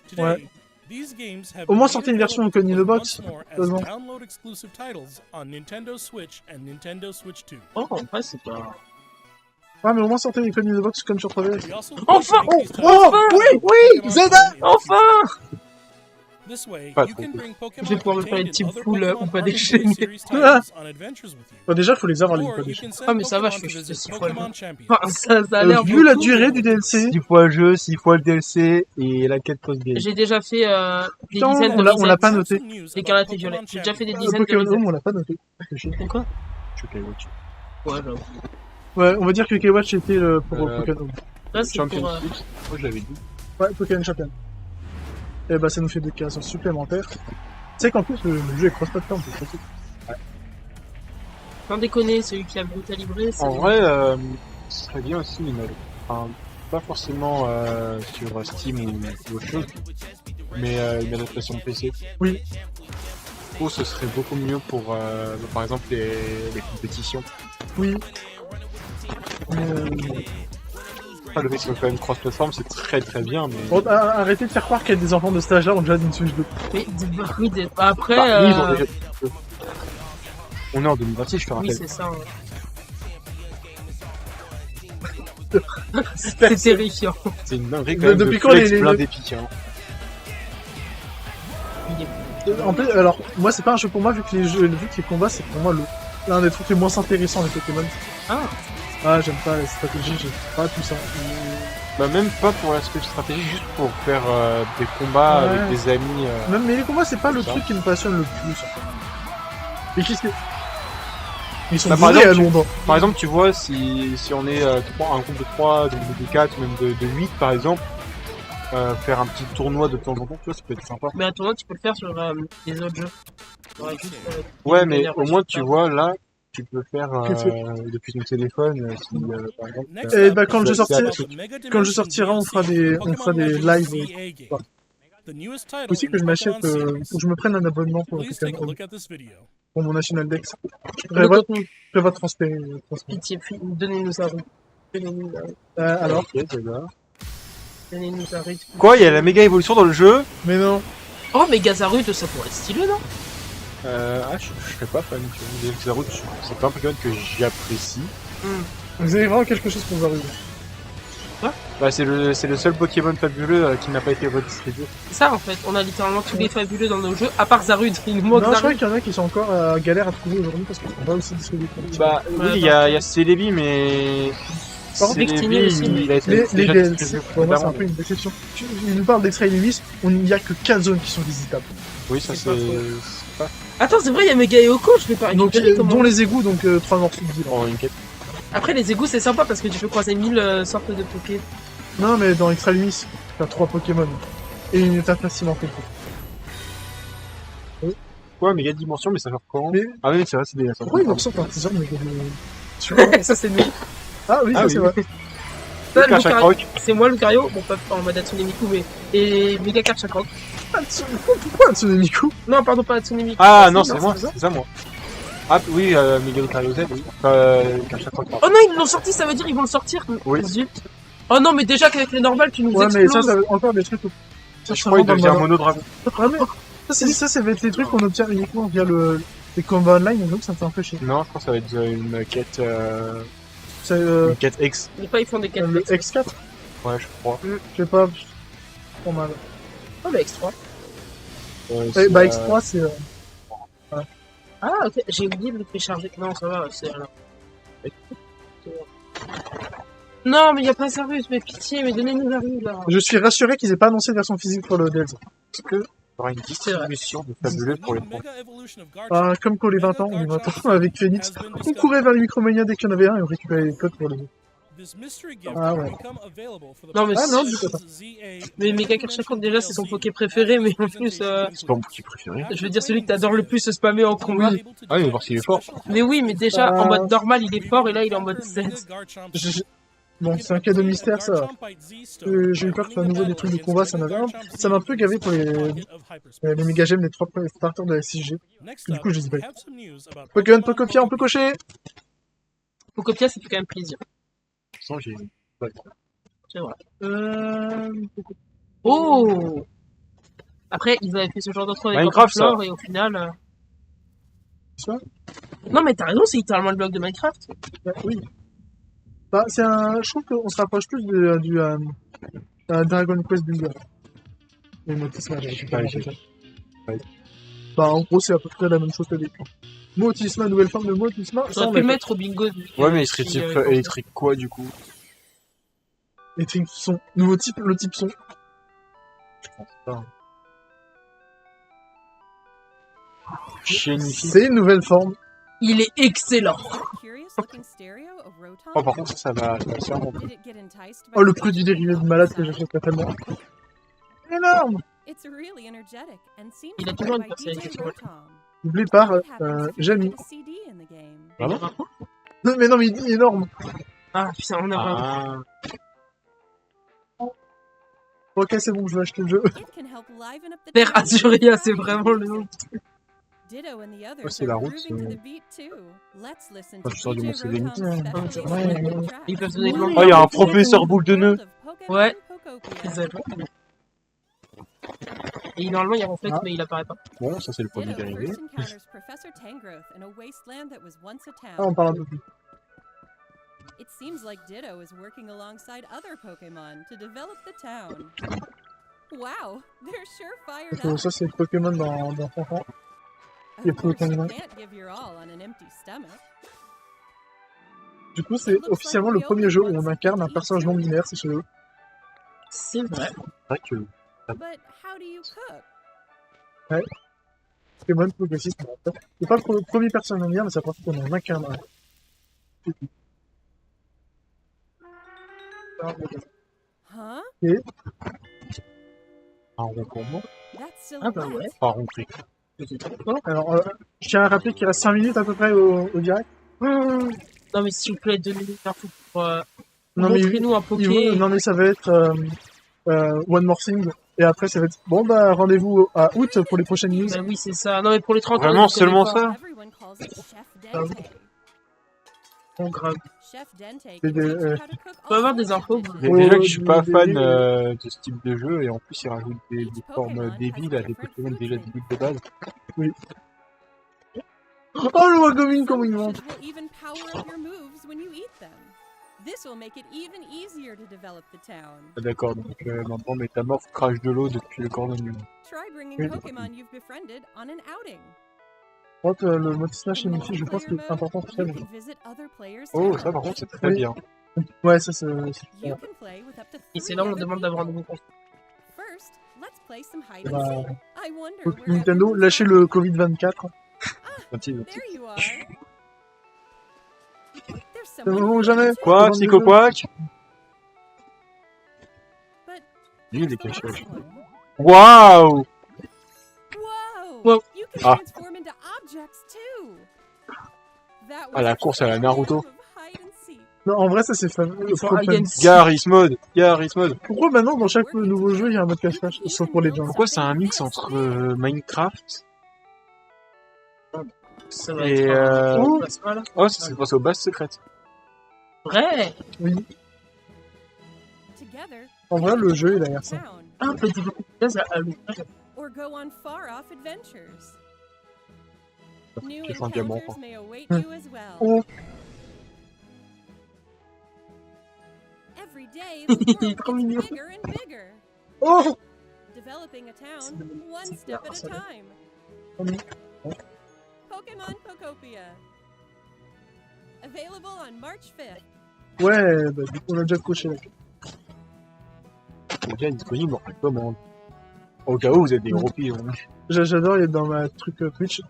Today, Ouais. These games have Au moins been sortez une made version available Ocon in the Box. once more as Heureusement. download exclusive titles on Nintendo Switch and Nintendo Switch 2. Oh, en vrai, c'est pas. Ouais, mais au moins sortez les Ocon in the Box comme sur 3DS. We also Enfin! make these Oh, titles oui, Pokemon Zelda! Go in the future. Enfin! This way, Pas you trop can cool. bring Pokemon Je vais pouvoir me faire une contained in team other full, Pokemon on peut Art and déchaîner. Day series titles on adventures with you. Bon, déjà, faut les avoir les Or codes. you can send Ah, mais ça va, Pokemon je fais to juste visit 6 fois le Pokemon jeu. Champions. Enfin, ça a l'air Vu la beaucoup, durée mais du DLC, 6 fois le jeu, 6 fois le DLC et la quête post-game. j'ai déjà fait des Putain, dizaines de on l'a pas resets. noté. Some news about Écarlate et Pokemon violet. J'ai déjà fait des Champions. dizaines de Pokémon resets. Home, on l'a pas noté. C'est quoi? Chokaiwatch. Ouais, j'avoue. Ouais, on va dire que K-Watch était pour Euh, Pokémon Home. Là, c'est Champions pour. League, moi je l'avais dit. Ouais, Pokémon Champion. Et bah, ça nous fait des créations supplémentaires. Tu sais qu'en plus, le jeu est cross-platform, c'est pratique. Sans déconner, celui qui a brutalibré, c'est. En vrai, ce serait bien aussi, enfin, pas forcément sur Steam ou autre chose, mais une adaptation de PC. Oui. Je trouve que ce serait beaucoup mieux pour, par exemple, les compétitions. Oui. Enfin, le fait que ce soit quand même cross-platform, c'est très très bien, mais... Bon, arrêtez de faire croire qu'il y a des enfants de cet âge-là ont déjà une Switch 2. Mais, oui, après. Bah, oui, ils ont déjà... On est en 2026, je te Oui, rappelle. c'est ça. C'est terrifiant. C'est une dinguerie quand même Depuis de quand flex les- plein d'épis, hein. En plus, alors, moi, c'est pas un jeu pour moi, vu que les combats, c'est pour moi l'un des trucs les moins intéressants des Pokémon. Ah. Ah, j'aime pas les stratégies, j'aime pas tout ça. Bah même pas pour l'aspect stratégie, juste pour faire des combats Ouais. avec des amis. Même, mais les combats, c'est pas le Ça. truc qui me passionne le plus. En fait. Mais qu'est-ce que... Ils sont Bah, par bourrés à exemple, Londres. Par exemple, tu vois, si on est un groupe de 3, de 4, même de 8 par exemple, faire un petit tournoi de temps en temps, tu vois, ça peut être sympa. Mais attends, tu peux le faire sur les autres jeux. Ouais, juste, Ouais, une mais dernière au moins, version. tu vois, là, tu peux faire Qu'est-ce depuis ton téléphone, si, par exemple... Next Eh up, bah, quand le jeu let's talk sortira- about the Mega quand le jeu Dimension sortira, on fera DLC, des Pokemon lives. Legends VA game. The newest title Aussi in que je the m'achète, Pokemon series. faut que je me prenne un abonnement pour Please take a Pokémon, look at this video. pour mon National Dex. Je Le contenu, prévois de transférer. pitié, puis donnez-nous ça. Donnez-nous ça. Alors, Ok, d'accord. Donnez-nous ça. Quoi, il y a la méga évolution dans le jeu? mais non. Oh, mais Gazarut, ça pourrait être stylé, non? Je serais pas fan, tu vois. Xarout, c'est pas un Pokémon que j'apprécie. Vous avez vraiment quelque chose pour vous arriver. Bah, c'est le seul Pokémon fabuleux qui n'a pas été redistribué. C'est ça, en fait. On a littéralement tous les fabuleux dans nos jeux, à part Zarud. Il nous manque Non, je crois Zarud. qu'il y en a qui sont encore galère à trouver aujourd'hui parce qu'on va aussi distribuer. Bah, oui, il y a Celebi, mais... Par contre, Victini aussi, mais- il a été Les déjà DLC, distribué pour moi, c'est un précédemment. peu une déception. Il nous parle d'Extra Illumis, il n'y a que 4 zones qui sont visitables. Oui, ça C'est c'est... pas faux. Attends, c'est vrai, il y a Mega Yoko, je l'ai pas Donc, récupéré. Comment... dont les égouts, donc 3 morceaux de ville. Oh, une quête. Après, les égouts, c'est sympa parce que tu peux croiser 1000 sortes de Poké. Non, mais dans Extra Illumis, t'as 3 Pokémon. Et une étape facilement fait. Ouais, méga dimension, mais ça sort quand? Mais- Ah oui, c'est vrai, c'est des... Pourquoi ils ressortent un teaser mais Ça, c'est nous. Ah oui, Ah ça oui. c'est vrai. Ça, Lucario Chakrok. c'est moi, Lucario. Bon, pas en mode Hatsune Miku, mais. Et Mega Chakrok. Pourquoi Hatsune Miku? Non, pardon, pas Hatsune Miku. Ah non, Si, c'est moi, ça. c'est ça moi. Ah oui, Miguel Lucario Z, oui. Chakrok, pardon. Oh non, ils l'ont sorti, ça veut dire ils vont le sortir. Oui. Zut. Oh non, mais déjà qu'avec les normales, tu nous Ouais, mais ça, exploses. ça veut encore des trucs. Je crois qu'il devient mono dragon. Ah, mais ça va être les trucs qu'on obtient uniquement via les combats online, donc ça me fait un peu chier. Non, je pense que ça va être une quête C'est une quête X. Mais pas, ils font des quêtes. le X4, Ouais, je crois. je sais pas, trop mal. Oh, le X3. Bah X3 c'est... Ah, ok, j'ai oublié de le télécharger. Non, ça va, c'est alors. Non, mais il n'y a pas Zarus, mais pitié, mais donnez-nous Zarus là. Je suis rassuré qu'ils aient pas annoncé de version physique pour le DLC. Est-ce que il y aura une distribution de fabuleux pour les points? Ah, comme pour les 20 ans, on va avec Phoenix. On courait vers les Micromania dès qu'il y en avait un et on récupérait les codes pour les deux. Ah ouais. Non, mais Ah non, si- du coup pas. Mais Mega Chakrok, déjà, c'est son Poké préféré, mais en plus, C'est pas mon petit préféré. je veux dire, celui que t'adores le plus se spammer en combat. Ah oui, mais voir s'il est fort. Mais oui, mais déjà, en mode normal, il est fort, et là, il est en mode 7. Bon, c'est un cadeau mystère ça. J'ai eu peur que ce soit à nouveau des trucs de combat, ça m'a un peu gavé pour les méga gemmes des 3 starters de la 6G. Du coup, je dis pas. Pokémon Pokopia, on peut cocher. Pokopia, ça fait quand même plaisir. Sans j'ai C'est vrai. Oh! Après, ils avaient fait ce genre d'intro avec Minecraft, ça. Floor et au final. C'est ça? Non, mais t'as raison, c'est littéralement le bloc de Minecraft. Ouais, oui. Bah, je trouve qu'on se rapproche plus du Dragon Quest Builder. Et Motisma, j'avais pas Ouais, compris ça. Bah, en gros, c'est à peu près la même chose que des plans. Motisma, nouvelle forme de Motisma. Ça, J'aurais on pu a le mettre au bingo. Ouais, mais il serait type électrique quoi, du coup? Et type son. Nouveau type, le type son. Je pense pas. Chienifique. C'est une nouvelle forme. Il est excellent. Oh, par contre, ça va se faire. Oh, le produit dérivé de malade que j'achèterais tellement. Énorme! Il a toujours une personnalité. Doublé par Jamie. Vraiment? Non, mais non, mais il est énorme. Ah, putain, on a pas. Ah. Ok, c'est bon, je vais acheter le jeu. Terre Azuria, c'est vraiment le nom. Oh, c'est la route. Quand tu sors du Mont Sélénite. Ils peuvent donner de Oh, il y a un professeur boule de nœud. Ouais. Et normalement, il y a Ronflex, mais il apparaît pas. Bon, ça c'est le produit dérivé. Ah, on parle un peu plus. It seems like Ditto is working alongside other Pokemon to develop the town. Wow, they're sure fired up. Ça, c'est Pokémon dans Fanfan. Il y a Of course, you Pokémon. can't give your all on an empty stomach. Du coup, c'est officiellement le premier jeu où on incarne un personnage non binaire, c'est chez eux. C'est vrai. C'est vrai que. But how do you cook? Ouais. Pokémon progressiste, mais en fait, c'est pas le premier personnage non binaire, mais ça part qu'on en incarne un. Huh? Et Un rond pour moi. That's Ah bah silhouette. ouais. Pas rond pris. alors, je tiens à rappeler qu'il reste 5 minutes à peu près au direct. Non, mais s'il vous plaît, 2 minutes d'un coup pour. Non, mais Montrez-nous un Poké. non, mais ça va être One More Thing. Et après, ça va être bon, bah, rendez-vous à août pour les prochaines news. Bah oui, c'est ça. Non, mais pour les 30 ans. Vraiment, je connais seulement pas. ça? Everyone calls it Chef Ah oui. Dente. Bon, grave. Chef Dente Et can des, teach you how to cook On peut avoir all des sorts infos. of Mais Ouais, déjà ouais, que je suis pas des- fan de ce type de jeu, et en plus il rajoute des formes débiles à des Pokémon déjà débiles de base. Oh, le Wagoming, comment il Some monte! dishes will even power up your moves when you eat them. This will make it even easier to develop the town. Ah, d'accord, donc maintenant Métamorphe crache de l'eau depuis le cordon. Try bringing Oui. Pokemon you've befriended on an outing. Par contre, le Motisma chez In Miffy, je pense que multiplayer c'est important pour ça. mode, you can visit other players' Oh, towns. ça par contre c'est très Oui. bien. Ouais, ça, c'est. You can play with up to Et c'est 3 là où on other demande d'avoir un people. nouveau compte. First, let's play some hide Bah, and seek. I wonder faut where que Nintendo, everyone's lâchez at. le Covid-24. Un petit. There you are. There's C'est someone le moment ou here jamais. too. Quoi, Psychoquack? But Lui il est where's the caché. next one? Waouh! Whoa! Wow. You can Ah. transform into objects too. That Ah, la was course à la just Naruto. a game of hide and seek. Non, en vrai, ça, c'est fameux. Ils font hide and seek. Garry's mode! Garry's mode! Pourquoi maintenant, dans chaque nouveau jeu, il y a un mode cache-cache, sauf pour les gens? Pourquoi c'est un mix entre Minecraft Ça va et être un Oh. plasma, là. oh, ça c'est passé aux bases secrètes. Vrai. Oui. Together, En vrai, le jeu, il a l'air ça. town, Un petit peu plus à l'ouvrage. or go on far-off adventures. New Je fais un diamant, encounters quoi. may await you as well. Oh, Every day, the world Trop gets mignon. bigger and bigger. oh! Developing a town one step at a time. Pokemon Pokopia. Available on March 5th. Ouais, bah, du coup, on a déjà coché là. C'est déjà disponible en commande. Au cas où vous êtes des gros pions. J'adore, il est dans ma truc Twitch.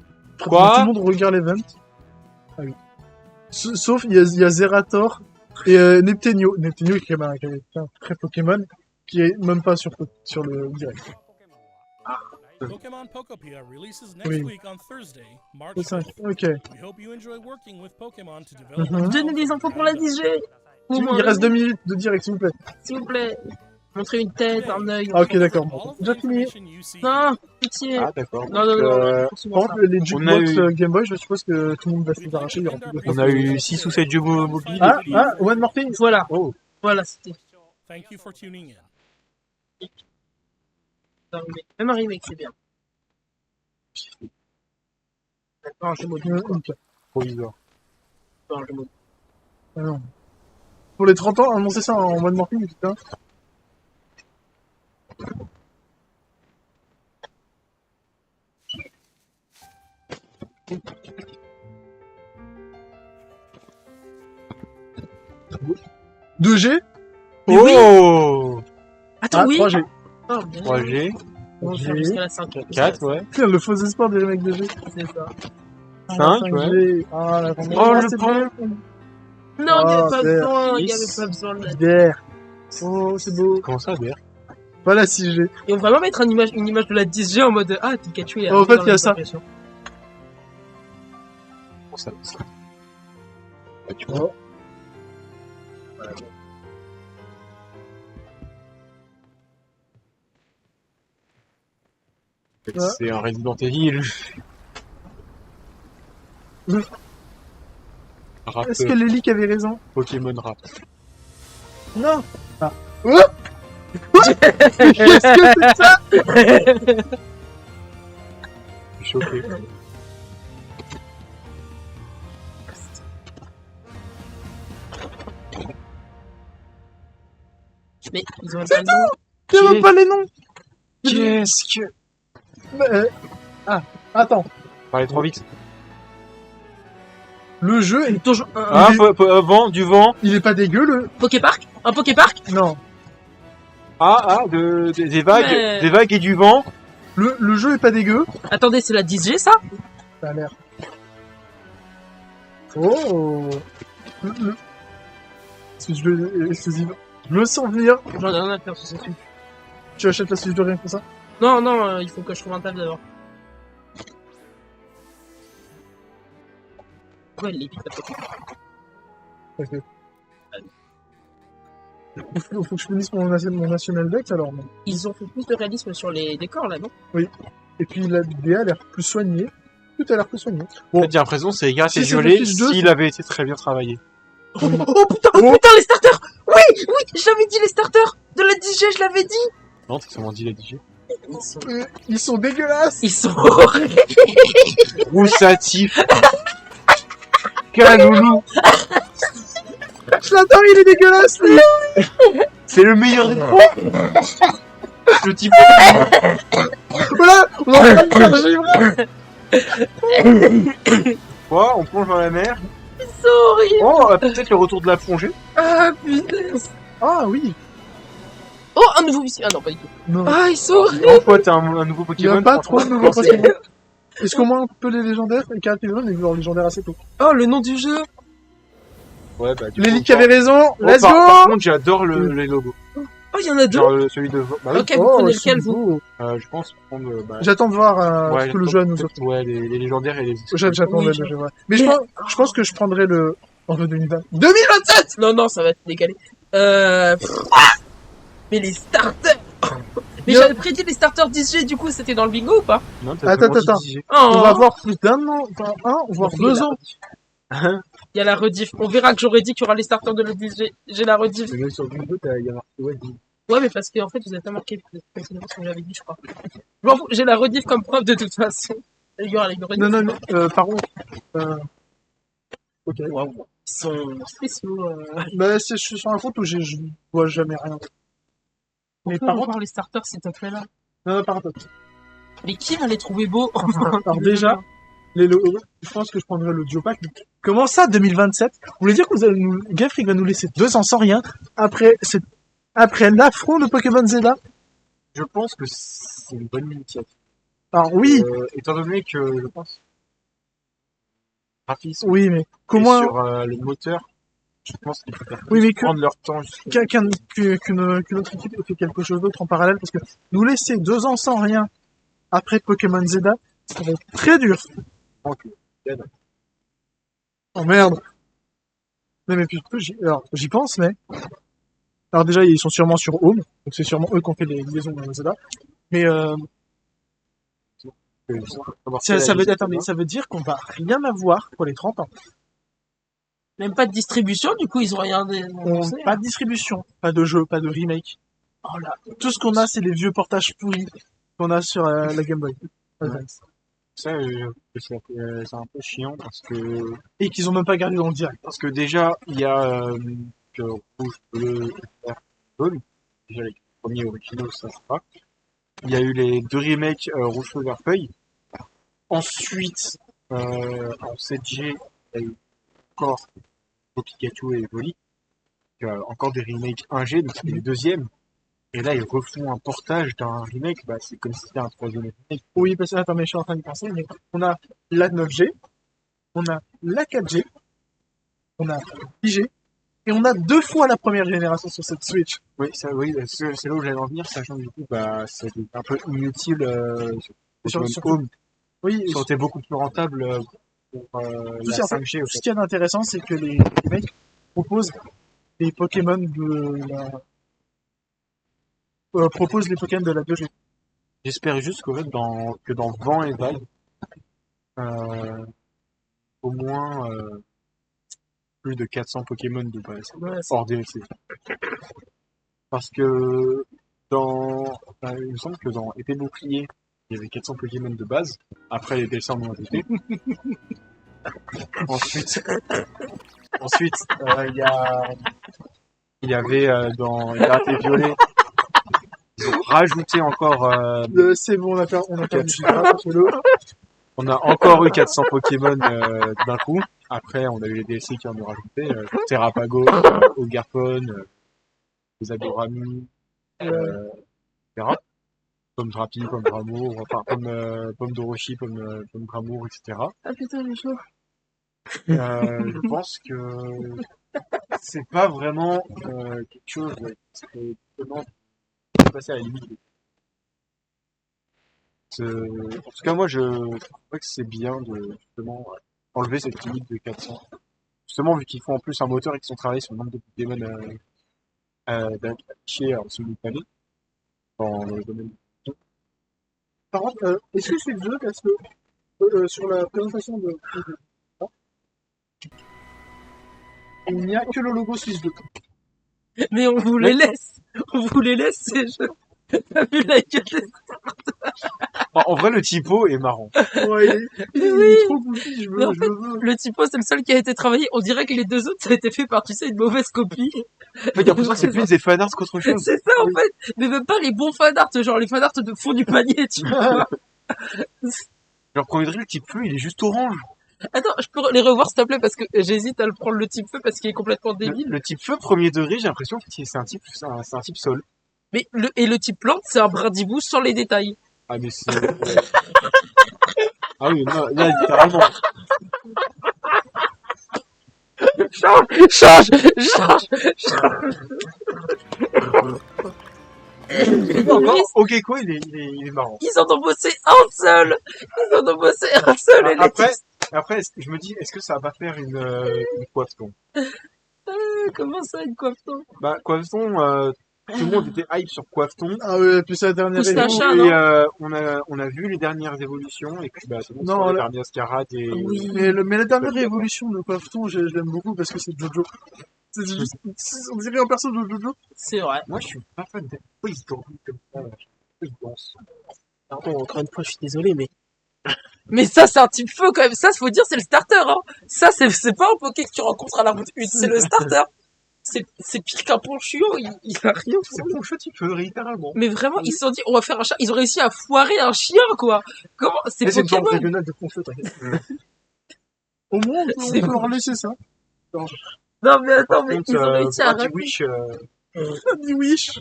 Quoi? Tout le monde regarde l'event. Ah oui. Sauf, il y a Zerator et Neptenio. Neptenio qui est un très Pokémon, qui est même pas sur le direct. Pokemon Pokopia releases next Oui. week on Thursday, March C'est ça. 5th. Ok. We hope you enjoy working with Pokemon to develop Mhm. a Donnez town des from infos the pour la ground up. DJ. Au moins, Il reste 2 minutes de direct, s'il vous plaît. s'il vous plaît. Montrez une tête, un œil. Ah, ok, d'accord. All of the Déjà fini. information you see Non, pitié. Ah d'accord. Non, non, Donc, non. Par contre, les On a jukebox eu- Game Boy, je suppose que tout le monde va se les arracher. Il y aura plus de on a eu 6 ou 7 jeux mobiles. Ah, One More Thing. Voilà. Oh. Voilà, c'était. Thank you for tuning in. Même un remake, c'est bien. Pas un jeu mobile. Provisoire. Pas un jeu mobile. Ah non. Pour les 30 ans, annoncer ça en mode morphing, putain. Deux G. Mais oui. Oh Attends, oui. 3G. Oh, bien. 3G, On va faire jusqu'à la 5. 4, ouais. Le faux espoir des remakes de G. C'est ça. 5, ouais. 5G. Ah, la Oh, le prend. Non, il n'y avait Ah, pas merde. besoin. Il n'y Yes. avait pas besoin de la... Bière. Oh, c'est beau. Comment ça, BR? Voilà 6G. Et on va vraiment mettre une image de la 10G en mode ah, Pikachu est Oh, en fait, dans il y a la ça. impression. Comment ça? Oh. C'est un Resident Evil. Mm. Rap, Est-ce que Lily avait raison? Pokémon rap. Non. Ah. Oh. Qu'est-ce que c'est ça? Je suis choqué. Mais ils ont pas le nom. Tu vois pas les noms? Qu'est-ce que... Ah, attends. Parlez trop vite. Le jeu est toujours. Ah, vent, du vent. Il est pas dégueu le. Poképark? Un Poképark? Non. Des vagues, Mais- des vagues et du vent. Le jeu est pas dégueu. Attendez, c'est la 10G ça? Ça a l'air. Oh. Switch de exclusive. Je le sens venir. J'en ai rien à faire sur ce truc. Tu achètes la Switch de rien pour ça? Non, non, il faut que je trouve un table d'abord. Ouais, elle est vite la Poképark. Ok. Faut que je finisse mon National Dex alors. Non. Ils ont fait plus de réalisme sur les décors là, non? Et puis la DA a l'air plus soignée. Tout a l'air plus soigné. En fait, j'ai l'impression que c'est grâce Si et c'est violet Fish 2, s'il avait été très bien travaillé. Oh putain, putain, les starters! Oui, oui, je l'avais dit, les starters de la 10G, je l'avais dit! Non, c'est comment dit la DJ. Ils sont dégueulasses. Ils sont horribles! Roussatif. Caloulou. Je l'adore, il est dégueulasse. Lui. C'est le meilleur des trois. Le type. Voilà, on en train de faire Quoi, on plonge dans la mer. Ils sont horribles! Oh, peut-être le retour de la plongée. Ah putain! Ah oui. Oh, un nouveau ici! Ah non, pas du tout. Non. Ah, ils sont horribles! En quoi t'as un nouveau Il y a Pokémon? pas trop de franchement, nouveaux c'est- Pokémon. Est-ce qu'au moins on peut les légendaires et caractériser les joueurs légendaires assez tôt? Oh, le nom du jeu! Ouais, bah, du Lily coup, qui avait raison. Oh, Let's par go. contre, j'adore les logos. Oh, il y en a deux! Genre celui de. Bah, oui. Ok, vous prenez lequel, c'est vous? beau. Je pense prendre. Bah, J'attends de voir ouais, ce que le jeu a nous offre. Ouais, les légendaires et les. J'attends Oui, le je- jeu, ouais. Mais je pense que je prendrai le. En 2020. 2027! Non, non, ça va être décalé. Mais les starters! Mais Yo. j'avais prédit les starters 10G, du coup, c'était dans le bingo ou pas? Non, Attends. Oh, On va avoir plus d'un an, enfin voire Il y a 2 la ans. rediff. Il y a la rediff. On verra que j'aurais dit qu'il y aura les starters de le 10G. J'ai la rediff. Mais même sur Bingo, il y a marqué ouais, Ouais, mais parce que en fait, vous avez pas marqué ce que j'avais dit, je crois. Bon, j'ai la rediff comme preuve de toute façon. Il y aura une rediff. Non, par contre. Ok. Waouh. Ils sont spéciaux. Bah, je suis sur un compte où je vois jamais rien. Mais par contre. voir les starters, s'il te plaît, là. Non, par contre. Mais qui va les trouver beaux? Alors déjà, je pense que je prendrais le Duopack. Comment ça, 2027? Vous voulez dire que Game Freak va nous laisser 2 ans sans rien après l'affront de Pokémon Zelda? Je pense que c'est une bonne initiative. Alors oui, Étant donné que je pense. Graphisme. oui, mais Et comment sur le moteur, je pense qu'ils peuvent Oui, mais que- prendre leur temps. qu'une autre équipe ait fait quelque chose d'autre en parallèle? Parce que nous laisser 2 ans sans rien après Pokémon Zelda, ça va être très dur. Oh merde. Non mais puis, j'y pense, mais... Alors déjà, ils sont sûrement sur Home, donc c'est sûrement eux qui ont fait les liaisons dans Zelda. Mais ça veut dire qu'on va rien avoir pour les 30 ans. Même pas de distribution, du coup, ils ont rien annoncé. Pas de distribution, pas de jeu, pas de remake. Oh là. Tout ce qu'on a, c'est les vieux portages pourris. qu'on a sur la Game Boy Advance. Ça, c'est un peu chiant parce que Et qu'ils ont même pas gardé dans le direct. Parce que déjà, il y a rouge, bleu, vert, jaune. Déjà, les premiers originaux, ça se passe. Il y a eu les 2 remakes rouge, feu, vert, feuille. Ensuite, en 7G, il y a eu encore Pikachu et Evoli. Encore des remakes 1G, donc c'est les deuxièmes. Et là, ils refont un portage d'un remake, bah, c'est comme si c'était un 3e remake. Oui, parce que attends, mais je suis en train de penser, mais on a la 9G, on a la 4G, on a la 10G, et on a 2 fois la première génération sur cette Switch. Oui, c'est là où j'allais en venir, sachant que du coup, bah, c'est un peu inutile sur Home. Oui, Ça aurait été beaucoup plus rentable pour la 5G. Ce qu'il y a d'intéressant, c'est que les mecs proposent les Pokémon de la... proposent les Pokémon de la 2G. J'espère juste qu'en fait, que dans Vent et Vague, au moins plus de 400 Pokémon de base, hors DLC. Parce que il me semble que dans Épée Bouclier, il y avait 400 Pokémon de base. Après, les DLC en ont ajouté. Ensuite, il y avait dans Vert et Violet, ils ont rajouté encore. C'est bon, on a perdu. On a encore eu 400 Pokémon d'un coup. Après, on a eu les DLC qui en ont rajouté. Terrapago, Ogarpon, les Adorami, etc. Pomme Drapi, Pomme Dramour, enfin Pomme Doroshi, Pomme Dramour, etc. Ah putain, j'ai chaud. Je pense que c'est pas vraiment quelque chose qui serait étonnant de passer à la limite. En tout cas, moi, je crois que c'est bien de justement enlever cette limite de 400. Justement, vu qu'ils font en plus un moteur et qu'ils ont travaillé sur le nombre de Pokémon d'affichés en simultané dans le domaine. Par contre, est-ce que c'est le jeu parce que sur la présentation de il n'y a que le logo Suisse 2. Mais on vous les laisse. On vous les laisse, ces jeux. T'as vu la gueule des... En vrai, le typo est marrant. Ouais, il est trop goofy, je en fait, le veux. Le typo, c'est le seul qui a été travaillé. On dirait que les 2 autres, ça a été fait par, tu sais, une mauvaise copie. En fait, j'ai l'impression que c'est plus des fanarts qu'autre chose. C'est ça, en fait. Mais même pas les bons fanarts, genre les fanarts de fond du panier, tu vois. Genre, premier degré, le type feu, il est juste orange. Attends, je peux les revoir, s'il te plaît, parce que j'hésite à le prendre le type feu parce qu'il est complètement débile. Le type feu, premier degré, j'ai l'impression que c'est un type sol. Mais le type plante, c'est un brindibou sans les détails. Ah, mais c'est... Ah oui, non, là, littéralement. Change. Ok, quoi, il est marrant. Ils en ont bossé un seul. Après, je me dis, est-ce que ça va pas faire une coiffe-ton? Comment ça, une coiffe-ton? Bah, coiffe-ton, tout le monde était hype sur coiffe-ton. Ah oui, puis c'est la dernière Moustacha, évolution. Et on a vu les dernières évolutions, et puis bah, c'est bon, Non, les là- dernières Scarade et... Oui, mais la dernière évolution de Coifton, je l'aime beaucoup parce que c'est Jojo. C'est juste, on dirait en perso de Jojo. C'est vrai. Moi, je suis pas fan des... Pourquoi ils dorment comme ça? Pourquoi ils dansent? Pardon, encore une fois, je suis désolé, mais... Mais ça, c'est un type feu, quand même. Ça, faut dire, c'est le starter, hein. Ça, c'est pas un Poké que tu rencontres à la route 1, c'est le starter. C'est pire qu'un ponchiot, il a rien. C'est Poncho type feu, littéralement. Mais vraiment, ils se sont dit, on va faire un chat. Ils ont réussi à foirer un chien, quoi. Comment? C'est C'est une forme Pokémon. régionale de Poncho, t'inquiète. Au moins, on peut leur laisser ça. Non, mais attends, Par mais contre, ils ont réussi à Bloody rater. Wish, Dis wish.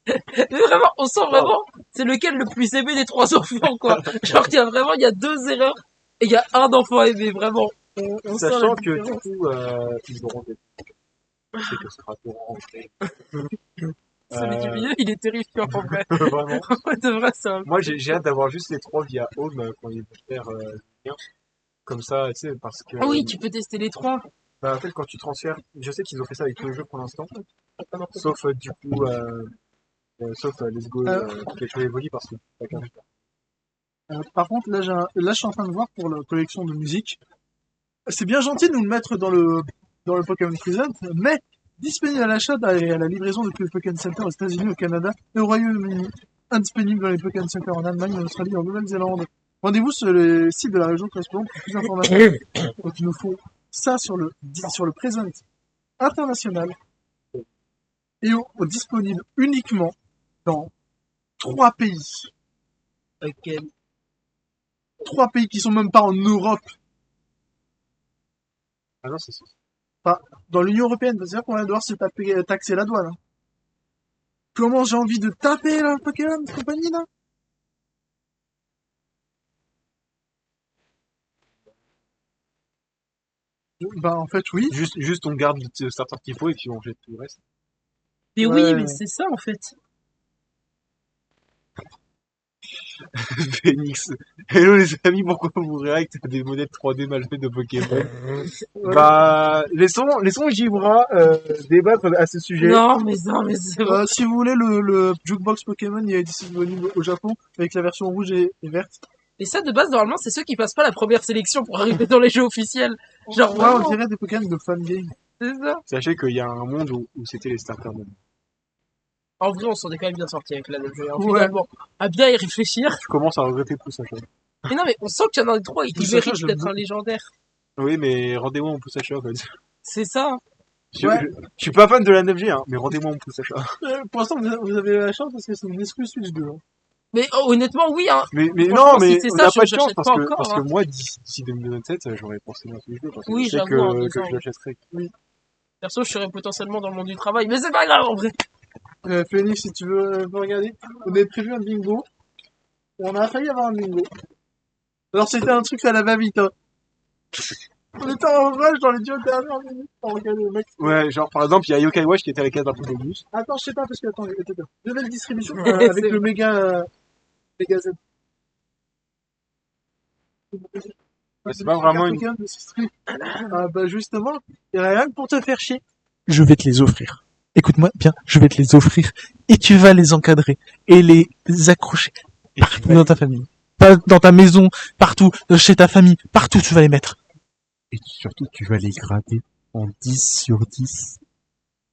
Mais vraiment, on sent vraiment, c'est lequel le plus aimé des 3 enfants, quoi. Genre, il y a 2 erreurs et il y a un enfant aimé, vraiment. On sent sachant la que du différence. coup, ils auront des... C'est que ce sera pour rentrer. Celui du milieu, il est terrifiant, en vrai. Vraiment. De vrai, ça. Moi, j'ai hâte d'avoir juste les 3 via Home quand ils vont faire bien. Comme ça, tu sais, parce que... Ah oui, tu peux tester les 3. Bah, en fait, quand tu transfères... Je sais qu'ils ont fait ça avec tous les jeux pour l'instant. Sauf, du coup... sauf Let's Go Pikachu Evoli parce que t'as qu'un jeu. Par contre, là, je suis en train de voir pour la collection de musique. C'est bien gentil de nous le mettre dans le Pokémon Present, mais disponible à l'achat et à la livraison depuis le Pokémon Center aux États-Unis, au Canada et au Royaume-Uni. indisponibles dans les Pokémon Center en Allemagne, en Australie et en Nouvelle-Zélande. Rendez-vous sur le site de la région correspondante pour plus d'informations. Donc il nous faut ça sur le présent international et disponible uniquement dans 3 pays. Ok. 3 pays qui sont même pas en Europe. Ah non, c'est ça. Enfin, dans l'Union Européenne, c'est-à-dire qu'on va devoir se taxer la douane. Hein. Comment j'ai envie de taper la Pokémon compagnie là? Bah en fait oui. Juste on garde le starter qu'il faut et puis on jette tout le reste. Mais Ouais. oui, mais c'est ça en fait. Phoenix. Hello les amis, pourquoi vous réactez à des modèles 3D mal faits de Pokémon? Bah, laissons Gibra débattre à ce sujet. Non, mais c'est bon. Si vous voulez le Jukebox Pokémon, il est disponible au Japon avec la version rouge et verte. Et ça, de base, normalement, c'est ceux qui passent pas la première sélection pour arriver dans les jeux officiels. Genre, Ouais, on vraiment, dirait des Pokémon de fan game. c'est ça. Sachez qu'il y a un monde où c'était les starters même. En vrai, on s'en est quand même bien sorti avec la jeu. Ouais. Finalement, à bien y réfléchir. Je commence à regretter tout ça. Mais non, mais on sent qu'il y en a des trois et qui Poussachat, méritent j'aime d'être un beaucoup. légendaire. Oui, mais rendez-moi mon pouce achat en fait. C'est ça. Je Ouais. suis pas fan de la 9G, hein, mais rendez-moi mon pouce achat. Pour l'instant, vous avez la chance parce que c'est une exclus Switch 2. Hein. Mais honnêtement, oui, hein. Mais Franchement, non, si mais c'est on ça, n'a je pas de chance l'achète parce pas que, encore, parce hein. que moi, d'ici 2027, j'aurais pensé à ce jeu. Parce que Oui, je sais j'avoue, en 2 que ans. je l'achèterai. Perso, je serais potentiellement dans le monde du travail. Mais c'est pas grave, en vrai. Phoenix, si tu veux regarder, on avait prévu un bingo. On a failli avoir un bingo. Alors c'était un truc à la va-vite. Hein. On était en rush dans les 10 dernières minutes pour regarder le mec. Ouais, genre par exemple, il y a Yokai Watch qui était à la case d'un peu bonus. Attends, je sais pas parce que attends, nouvelle distribution C'est avec le vrai. méga Z. C'est pas vraiment une. Pokémon de Sistri. Ah bah justement, et rien que pour te faire chier. Je vais te les offrir. Écoute-moi bien, je vais te les offrir et tu vas les encadrer et les accrocher partout dans ta famille. Pas dans ta maison, partout, chez ta famille, partout tu vas les mettre. Et surtout, tu vas les grader en 10 sur 10.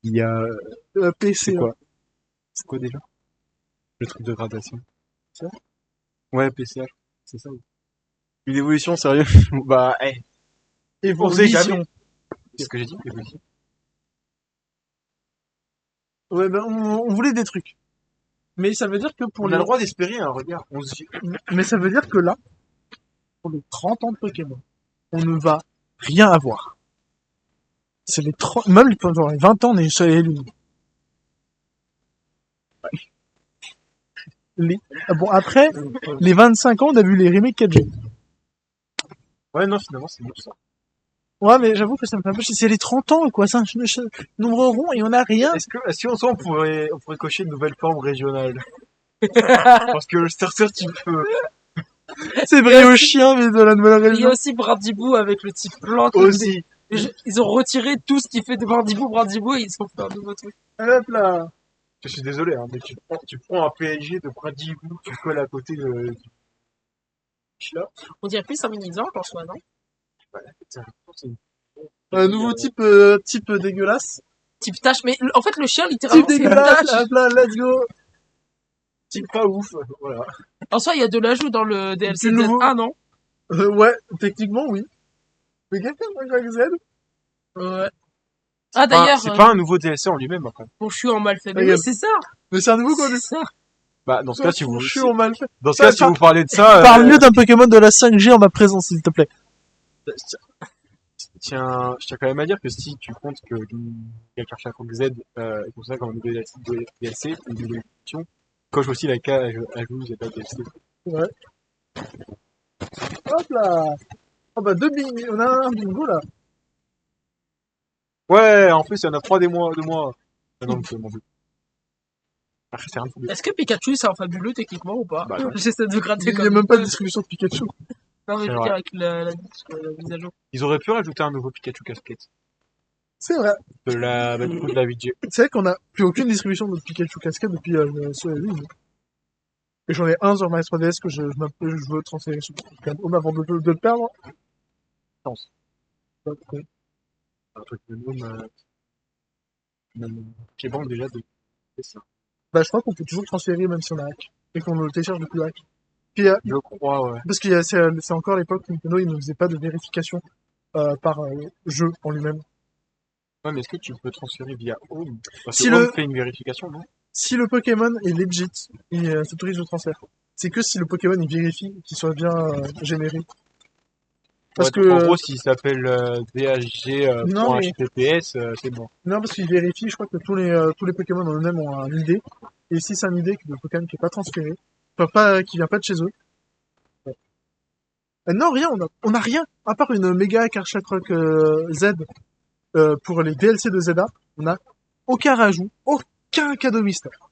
Il y a. PC. C'est quoi? C'est quoi déjà? Le truc de gradation. Ça? Ouais, PCH. C'est ça. Une évolution, sérieux? Bah, eh. Évolution. On sait jamais. C'est ce que j'ai dit? Évolution. Ouais, ben on voulait des trucs. Mais ça veut dire que pour On a le droit d'espérer, hein, regarde. Mais ça veut dire que là, pour les 30 ans de Pokémon, on ne va rien avoir. C'est les 30, même pendant les 20 ans, on est sur les lunes. Bon, après, les 25 ans, on a vu les remakes 4G. Ouais, non, finalement, c'est bon ça. Ouais, mais j'avoue que ça me fait un peu chier. C'est les 30 ans, quoi. C'est un nombre rond et on a rien. Est-ce que en soi, on pourrait cocher une nouvelle forme régionale? Parce que le starter, tu peux. C'est briochien, mais de la nouvelle Il y a région. aussi Brandibou avec le type blanc. Aussi. Ils ont retiré tout ce qui fait de Brandibou et ils ont fait un nouveau truc. Hop là. Je suis désolé, hein, mais tu prends un PNG de Brandibou, tu colles à côté de. On dirait plus un mini-exemple en soi, non? Un nouveau type dégueulasse. Type tâche, mais en fait, le chien, littéralement, Type c'est une dégueulasse, tâche. hop là, let's go. Type pas ouf, voilà. En soi, il y a de l'ajout dans le DLC Du nouveau. Z1, non? Ouais, techniquement, oui. Mais quelqu'un de Z? Ouais. Ah, d'ailleurs, C'est pas un nouveau DLC en lui-même, après. pour Chou en mal fait. Mais Regarde. oui, c'est ça. Mais c'est un nouveau C'est contenu. ça. Bah, dans ce cas, si vous. Je suis en mal fait. Dans ce cas, si vous parlez de ça. Parle mieux d'un Pokémon de la 5G en ma présence, s'il te plaît. Tiens, je tiens quand même à dire que si tu comptes que Gakarcha Z est considéré comme un nouvel DLC, une nouvelle édition, coche aussi la case ajout Zelda DLC. Ouais. Hop là. Oh bah on a un bingo là. Ouais, en plus, il y en a 3 des mois, 2 mois. Ah non, c'est mon but. Après, c'est rien de fou. Est-ce que Pikachu, c'est un fabuleux techniquement ou pas? Bah, non. J'essaie de gratter Il comme n'y a même pas de distribution de Pikachu. Non, mais C'est je veux vrai. dire avec la mise à jour. Ils auraient pu rajouter un nouveau Pikachu casquette. C'est vrai. De la 8G. C'est vrai qu'on a plus aucune distribution de Pikachu cascade depuis sur la ligne. Et j'en ai un sur ma 3DS que je veux transférer sur Pikachu Home avant de le perdre. Pense. Ouais, ouais. Un truc de même qui est bon déjà de. C'est ça. Bah je crois qu'on peut toujours transférer même si on a hack. et qu'on le télécharge depuis le hack. Puis, Je crois, ouais. parce que c'est encore l'époque où Nintendo il ne faisait pas de vérification par jeu en lui-même. Ouais, mais est-ce que tu peux transférer via Home? Parce Si que Home le- fait une vérification, non? Si le Pokémon est legit, il s'autorise le transfert. C'est que si le Pokémon il vérifie qu'il soit bien généré. Parce Ouais, que donc, en gros, s'il s'appelle DHG Non, mais- .https, c'est bon. non, parce qu'il vérifie, je crois que tous les Pokémon en eux-mêmes ont un ID. Et si c'est un ID que le Pokémon qui est pas transféré, enfin pas qui vient pas de chez eux. Ouais. Non, rien, on a rien. À part une méga Karchakroc Z pour les DLC de Zelda, on a aucun rajout, aucun cadeau mystère.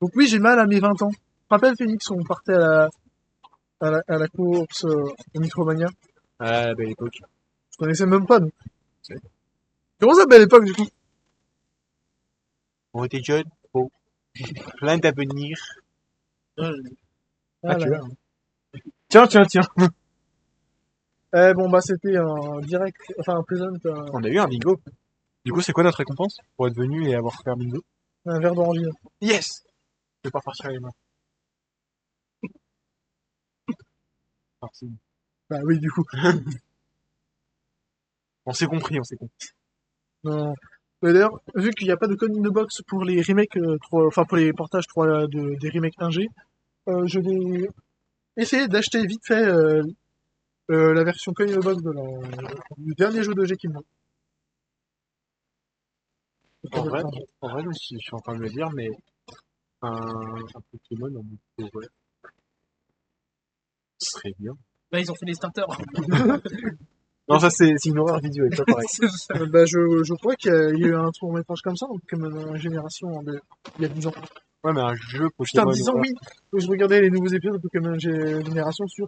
Donc oui, j'ai mal à mes 20 ans. Je me rappelle, Phoenix, on partait à la course au Micromania. Ah, belle époque. Je connaissais même pas, nous. Comment ça, belle époque, du coup? On était jeunes, beaux, plein d'avenir. Ah, tu Voilà. vois. Tiens. Bon, bah, c'était un direct, enfin, un present, On a eu un bingo. Du coup, c'est quoi notre récompense pour être venu et avoir fait un bingo? un verre d'orange. Yes! Je vais pas partir les mains. Merci. Bah oui, du coup. On s'est compris. Non. D'ailleurs, vu qu'il n'y a pas de code in the box pour les remakes, enfin, pour les portages 3 des remakes 1G, je vais essayer d'acheter vite fait la version code in the box du dernier jeu de G qui me manque. En vrai, je suis en train de me dire, mais un Pokémon en mode ouais, ce serait bien. Bah, ils ont fait les starters. Non, ça c'est une horreur visuelle, pas pareil. Bah, je crois qu'il y a eu un tour-métrage comme ça, comme une génération il y a 10 ans. Ouais, mais un jeu Putain, Pokémon. 10 ans, oui. Je regardais les nouveaux épisodes de Pokémon Génération sur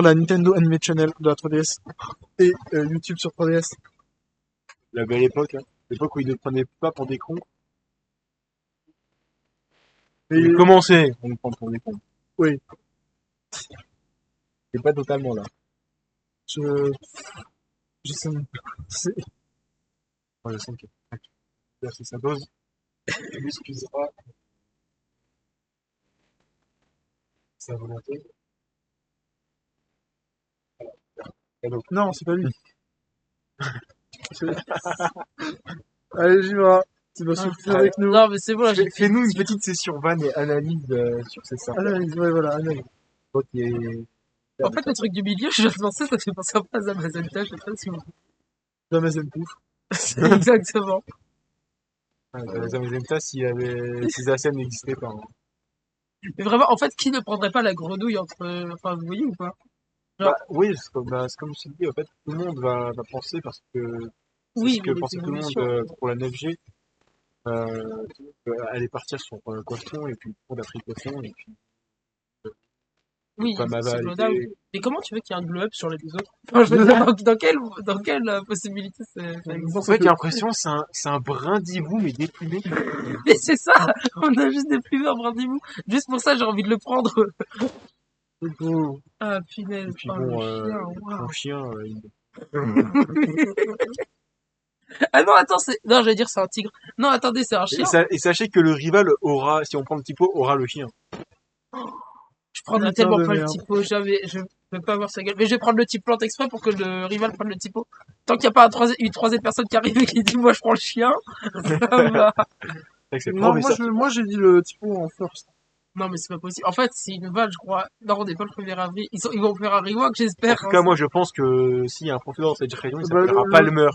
la Nintendo Anime Channel de la 3DS et YouTube sur 3DS. La belle époque, hein. L'époque où ils ne prenaient pas pour des cons. Et Mais commencer, on me prend pour des cons. oui, C'est pas totalement là. je sais même pas. Moi, je sens que c'est sa dose. Tu m'excuseras. Sa volonté. Hello. Non, c'est pas lui. Allez, j'y vais. Tu vas souffler avec nous. Non, mais c'est bon, là, j'ai fait. Fais-nous une petite session van et analyse sur ces ça. Analyse, ouais, voilà, analyse. Ok. En fait, le truc du milieu, je viens de penser, ça fait penser un peu à Zamazenta, je sais pas si vous. Jamais pouf. Exactement. Zamazenta, si Zazen n'existait pas. Hein. Mais vraiment, en fait, qui ne prendrait pas la grenouille entre. Enfin, vous voyez ou pas? Bah, oui, c'est comme je t'ai dit, en fait, tout le monde va penser parce que Oui, c'est ce que mais pensait tout le monde l'évolution. pour la 9G. Tout le monde allait partir sur Coifton et puis tout le monde a pris Coifton et puis Oui, pas ma c'est balle. global. Mais comment tu veux qu'il y ait un glow-up sur les deux autres? Enfin, je veux dire, dans quelle possibilité ça existe? En fait, j'ai l'impression que c'est un brin-d'hibou mais déplumé. Mais c'est ça! On a juste des plumes en brindimou. Juste pour ça, j'ai envie de le prendre. Ah, punaise. Et puis Oh, bon, le chien, waouh. mon chien, Ah non, attends, non, j'allais dire c'est un tigre. Non, attendez, c'est un chien. Et sachez que le rival aura, si on prend le typo, aura le chien. Je prendrais Putain tellement de pas le merde. typo, jamais. Je veux pas voir sa gueule. Mais je vais prendre le type plante exprès pour que le rival prenne le typo. Tant qu'il n'y a pas une troisième personne qui arrive et qui dit moi je prends le chien, ça va. C'est que Non, c'est moi j'ai dit le typo en first. Non, mais c'est pas possible. En fait, c'est une vanne, je crois. Non, on n'est pas le 1er avril. Ils vont faire un rework, En j'espère. tout cas, moi, je pense que s'il y a un professeur dans cette région, il Bah, s'appellera le- Palmer.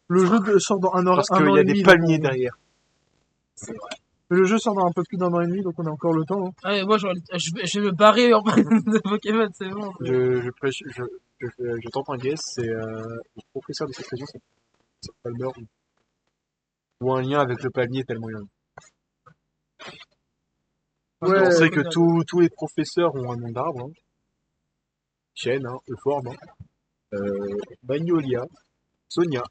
Le jeu sort dans un an, Parce un qu'il an y a et des demi, palmiers donc derrière. le jeu sort dans un peu plus d'un an et demi, donc on a encore le temps. Hein. Ouais, moi, je vais me barrer en de Pokémon, c'est bon. Je tente un guess, c'est le professeur de cette région, c'est Palmer. Ou un lien avec le palmier tellement il y en a. Ouais, On sait que tous les professeurs ont un nom d'arbre. Hein. Chêne, hein, Euphorbe, hein. Magnolia, Sonia,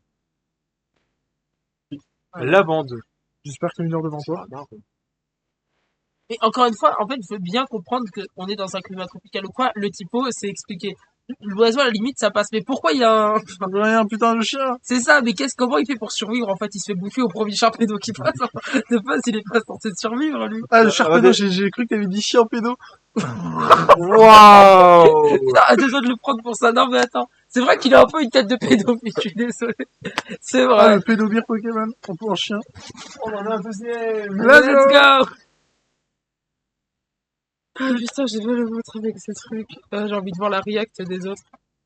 Lavande. J'espère qu'il y a une heure devant toi. Ah, non. Mais encore une fois, en fait, je veux bien comprendre qu'on est dans un climat tropical ou quoi. Le typo, c'est expliqué. L'oiseau, à la limite, ça passe. Mais pourquoi il y a un... Rien, putain de chien. C'est ça, mais comment il fait pour survivre? En fait, il se fait bouffer au premier charpédo qui passe. De base, il est pas censé survivre, lui. Ah, le charpédo, j'ai cru que t'avais dit chien pédo. Waouh. Putain, a déjà de le prendre pour ça. Non, mais attends. C'est vrai qu'il a un peu une tête de pédo, mais je suis désolé. C'est Ah, vrai. le pédobire Pokémon. On peut en chien. On en a un deuxième. Let's go! Ah, putain, j'ai mal au ventre avec ces trucs. Ah, j'ai envie de voir la react des autres.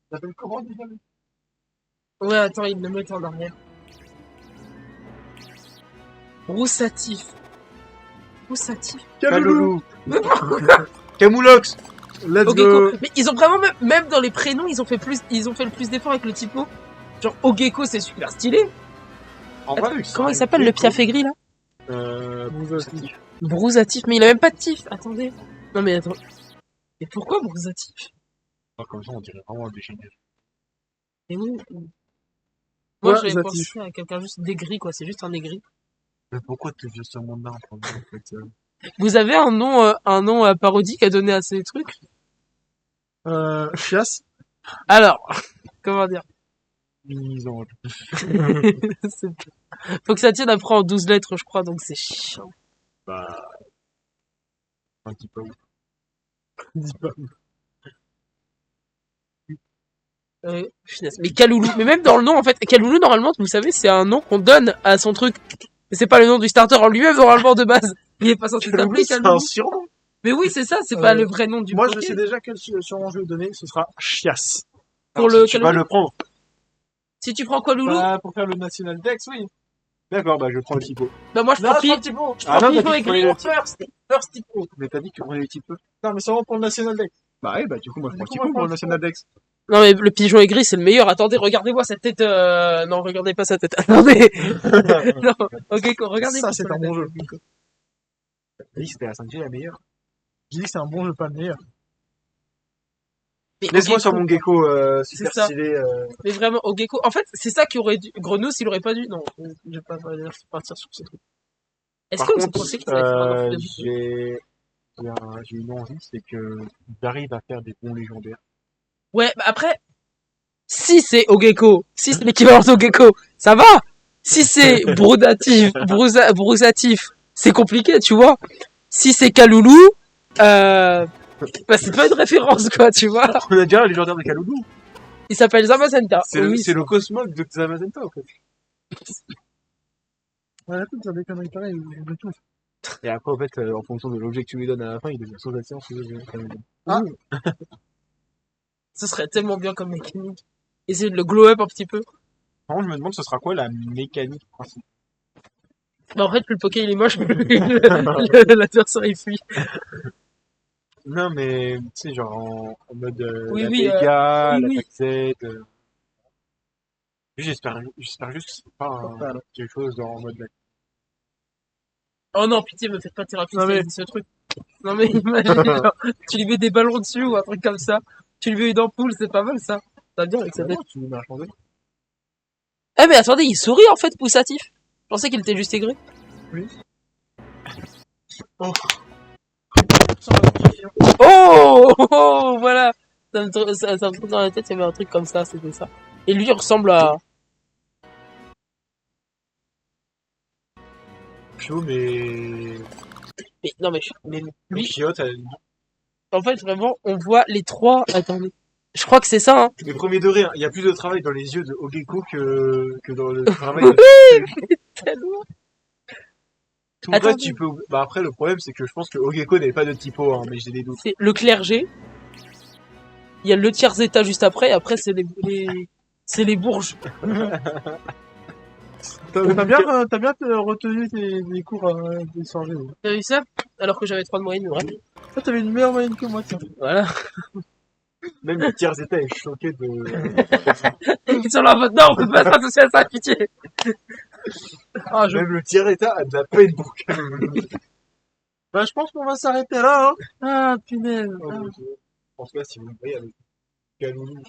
Ça s'appelle comment, déjà? Ouais, attends, ils le mettent en arrière. Roussatif. Roussatif. Caloulou. Camoulox. Let's Ogeko. go. Mais ils ont vraiment, même dans les prénoms, ils ont fait le plus d'efforts avec le typo. Genre, Ogeko, c'est super stylé. En Attends, vrai, comment il s'appelle, le piaf aigri, là? Brousatif. Brousatif, mais il a même pas de tif. Attendez. Non, mais attends. Et pourquoi Brousatif? Comme ça, on dirait vraiment un dégénéré. Et oui. Moi, Ouais, j'avais Zatif. pensé à quelqu'un juste d'aigri, quoi. C'est juste un aigri. Mais pourquoi tu viens sur mon arbre, en fait Vous avez un nom parodique à donner à ces trucs? Chiasse. Alors, comment dire? Misange. Faut que ça tienne après en 12 lettres, je crois, donc c'est chiant. Bah. Un petit peu. Dis pas. Finesse. Mais Kaloulou, mais même dans le nom, en fait, Kaloulou, normalement, vous savez, c'est un nom qu'on donne à son truc. Mais c'est pas le nom du starter en lui-même, normalement, de base. Il est pas censé s'appeler C'est un Kaloulou. surnom. Mais oui, c'est ça, c'est pas Euh, le vrai nom du Moi, Poké. je sais déjà quel surnom je vais donner. Ce sera Chiasse. Pour le Tu vas Kaloulou. le prendre. Si tu prends quoi, Loulou? Bah, pour faire le National Dex, oui. D'accord, bah je prends le typo. Bah, moi, je prends Pi. typo. Je prends non, Pifo t'as dit et qu'il fallait Gris. le First typo. Mais t'as dit que tu prenais les typos. Non, mais seulement pour le National Dex. Bah ouais, bah du coup, moi je prends Du le coup, typo moi, pour le je National Dex. Non, mais le pigeon aigri, c'est le meilleur. Attendez, regardez-moi cette tête, non, regardez pas sa tête. Attendez. Non, ok, regardez. Ça, c'est un bon jeu. T'as dit que c'était la 5G la meilleure. J'ai dit que c'est un bon jeu, pas le meilleur. Mais Laisse-moi Ogeko, sur mon gecko super ça. stylé. Mais vraiment, Ogeko. En fait, c'est ça qui aurait dû. Grenouille, il aurait pas dû. Non, je vais pas partir sur ce truc. Est-ce Par que vous contre, pensez qu'il aurait fait un enfant de j'ai une envie, c'est que j'arrive à faire des bons légendaires. Ouais, bah après, si c'est Ogeko, si c'est l'équivalent d'Ogeko, ça va. Si c'est Brousatif, c'est compliqué, tu vois. Si c'est Kaloulou, bah c'est pas une référence, quoi, tu vois. On a déjà le légendaire de Kaloulou. Il s'appelle Zamazenta. C'est le Cosmog de Zamazenta, en fait. Ouais, la coupe, ça des conneries pareilles, de tout. Et après, en fait, en fonction de l'objet que tu lui donnes à la fin, il devient soit attirant, soit Ah. Ce serait tellement bien comme mécanique. Essayer de le glow up un petit peu. Par contre, je me demande ce sera quoi la mécanique principale. Bah en fait, plus le Poké il est moche, l'adversaire il fuit. Non, mais tu sais, genre en mode Oui, la oui, Vega, oui, la oui. Pack Z. J'espère juste que c'est pas quelque chose en mode. Oh non, pitié, me faites pas thérapie Non, mais- ce truc. Non mais imagine, genre, tu lui mets des ballons dessus ou un truc comme ça. Tu lui mets une ampoule, c'est pas mal ça. Ça va bien avec sa tête. Tu mets un chandelier. Eh mais attendez, il sourit en fait, Poussatif. Je pensais qu'il était juste aigri. Oui. Oh, oh, voilà. Ça me trouve dans la tête, il y avait un truc comme ça, c'était ça. Et lui, il ressemble à... Chaud, mais. Mais, non mais, lui, Chiotte, en fait, vraiment, on voit les trois... Attendez. Je crois que c'est ça, hein. les premiers degrés, hein. Il y a plus de travail dans les yeux de Ogeko que dans le travail de. Tellement. Tout le Attendez. reste, tu peux. Bah après, le problème, c'est que je pense que Ogeko n'avait pas de typo, hein, mais j'ai des doutes. C'est le clergé. Il y a le tiers état juste après, et après, c'est c'est les bourges. T'as bien retenu tes cours d'histoire géo. T'as vu ça? Alors que j'avais 3 de moyenne, ouais. Toi, t'avais une meilleure moyenne que moi, tiens. Voilà. Même le tiers état est choqué de. Ils sont là en mode, non, on peut pas s'associer à ça, pitié. Ah, Même le tiers état a de la peine pour Bah, je pense qu'on va s'arrêter là, hein. Ah, punaise. En tout cas, si vous me voyez avec Kaloulou,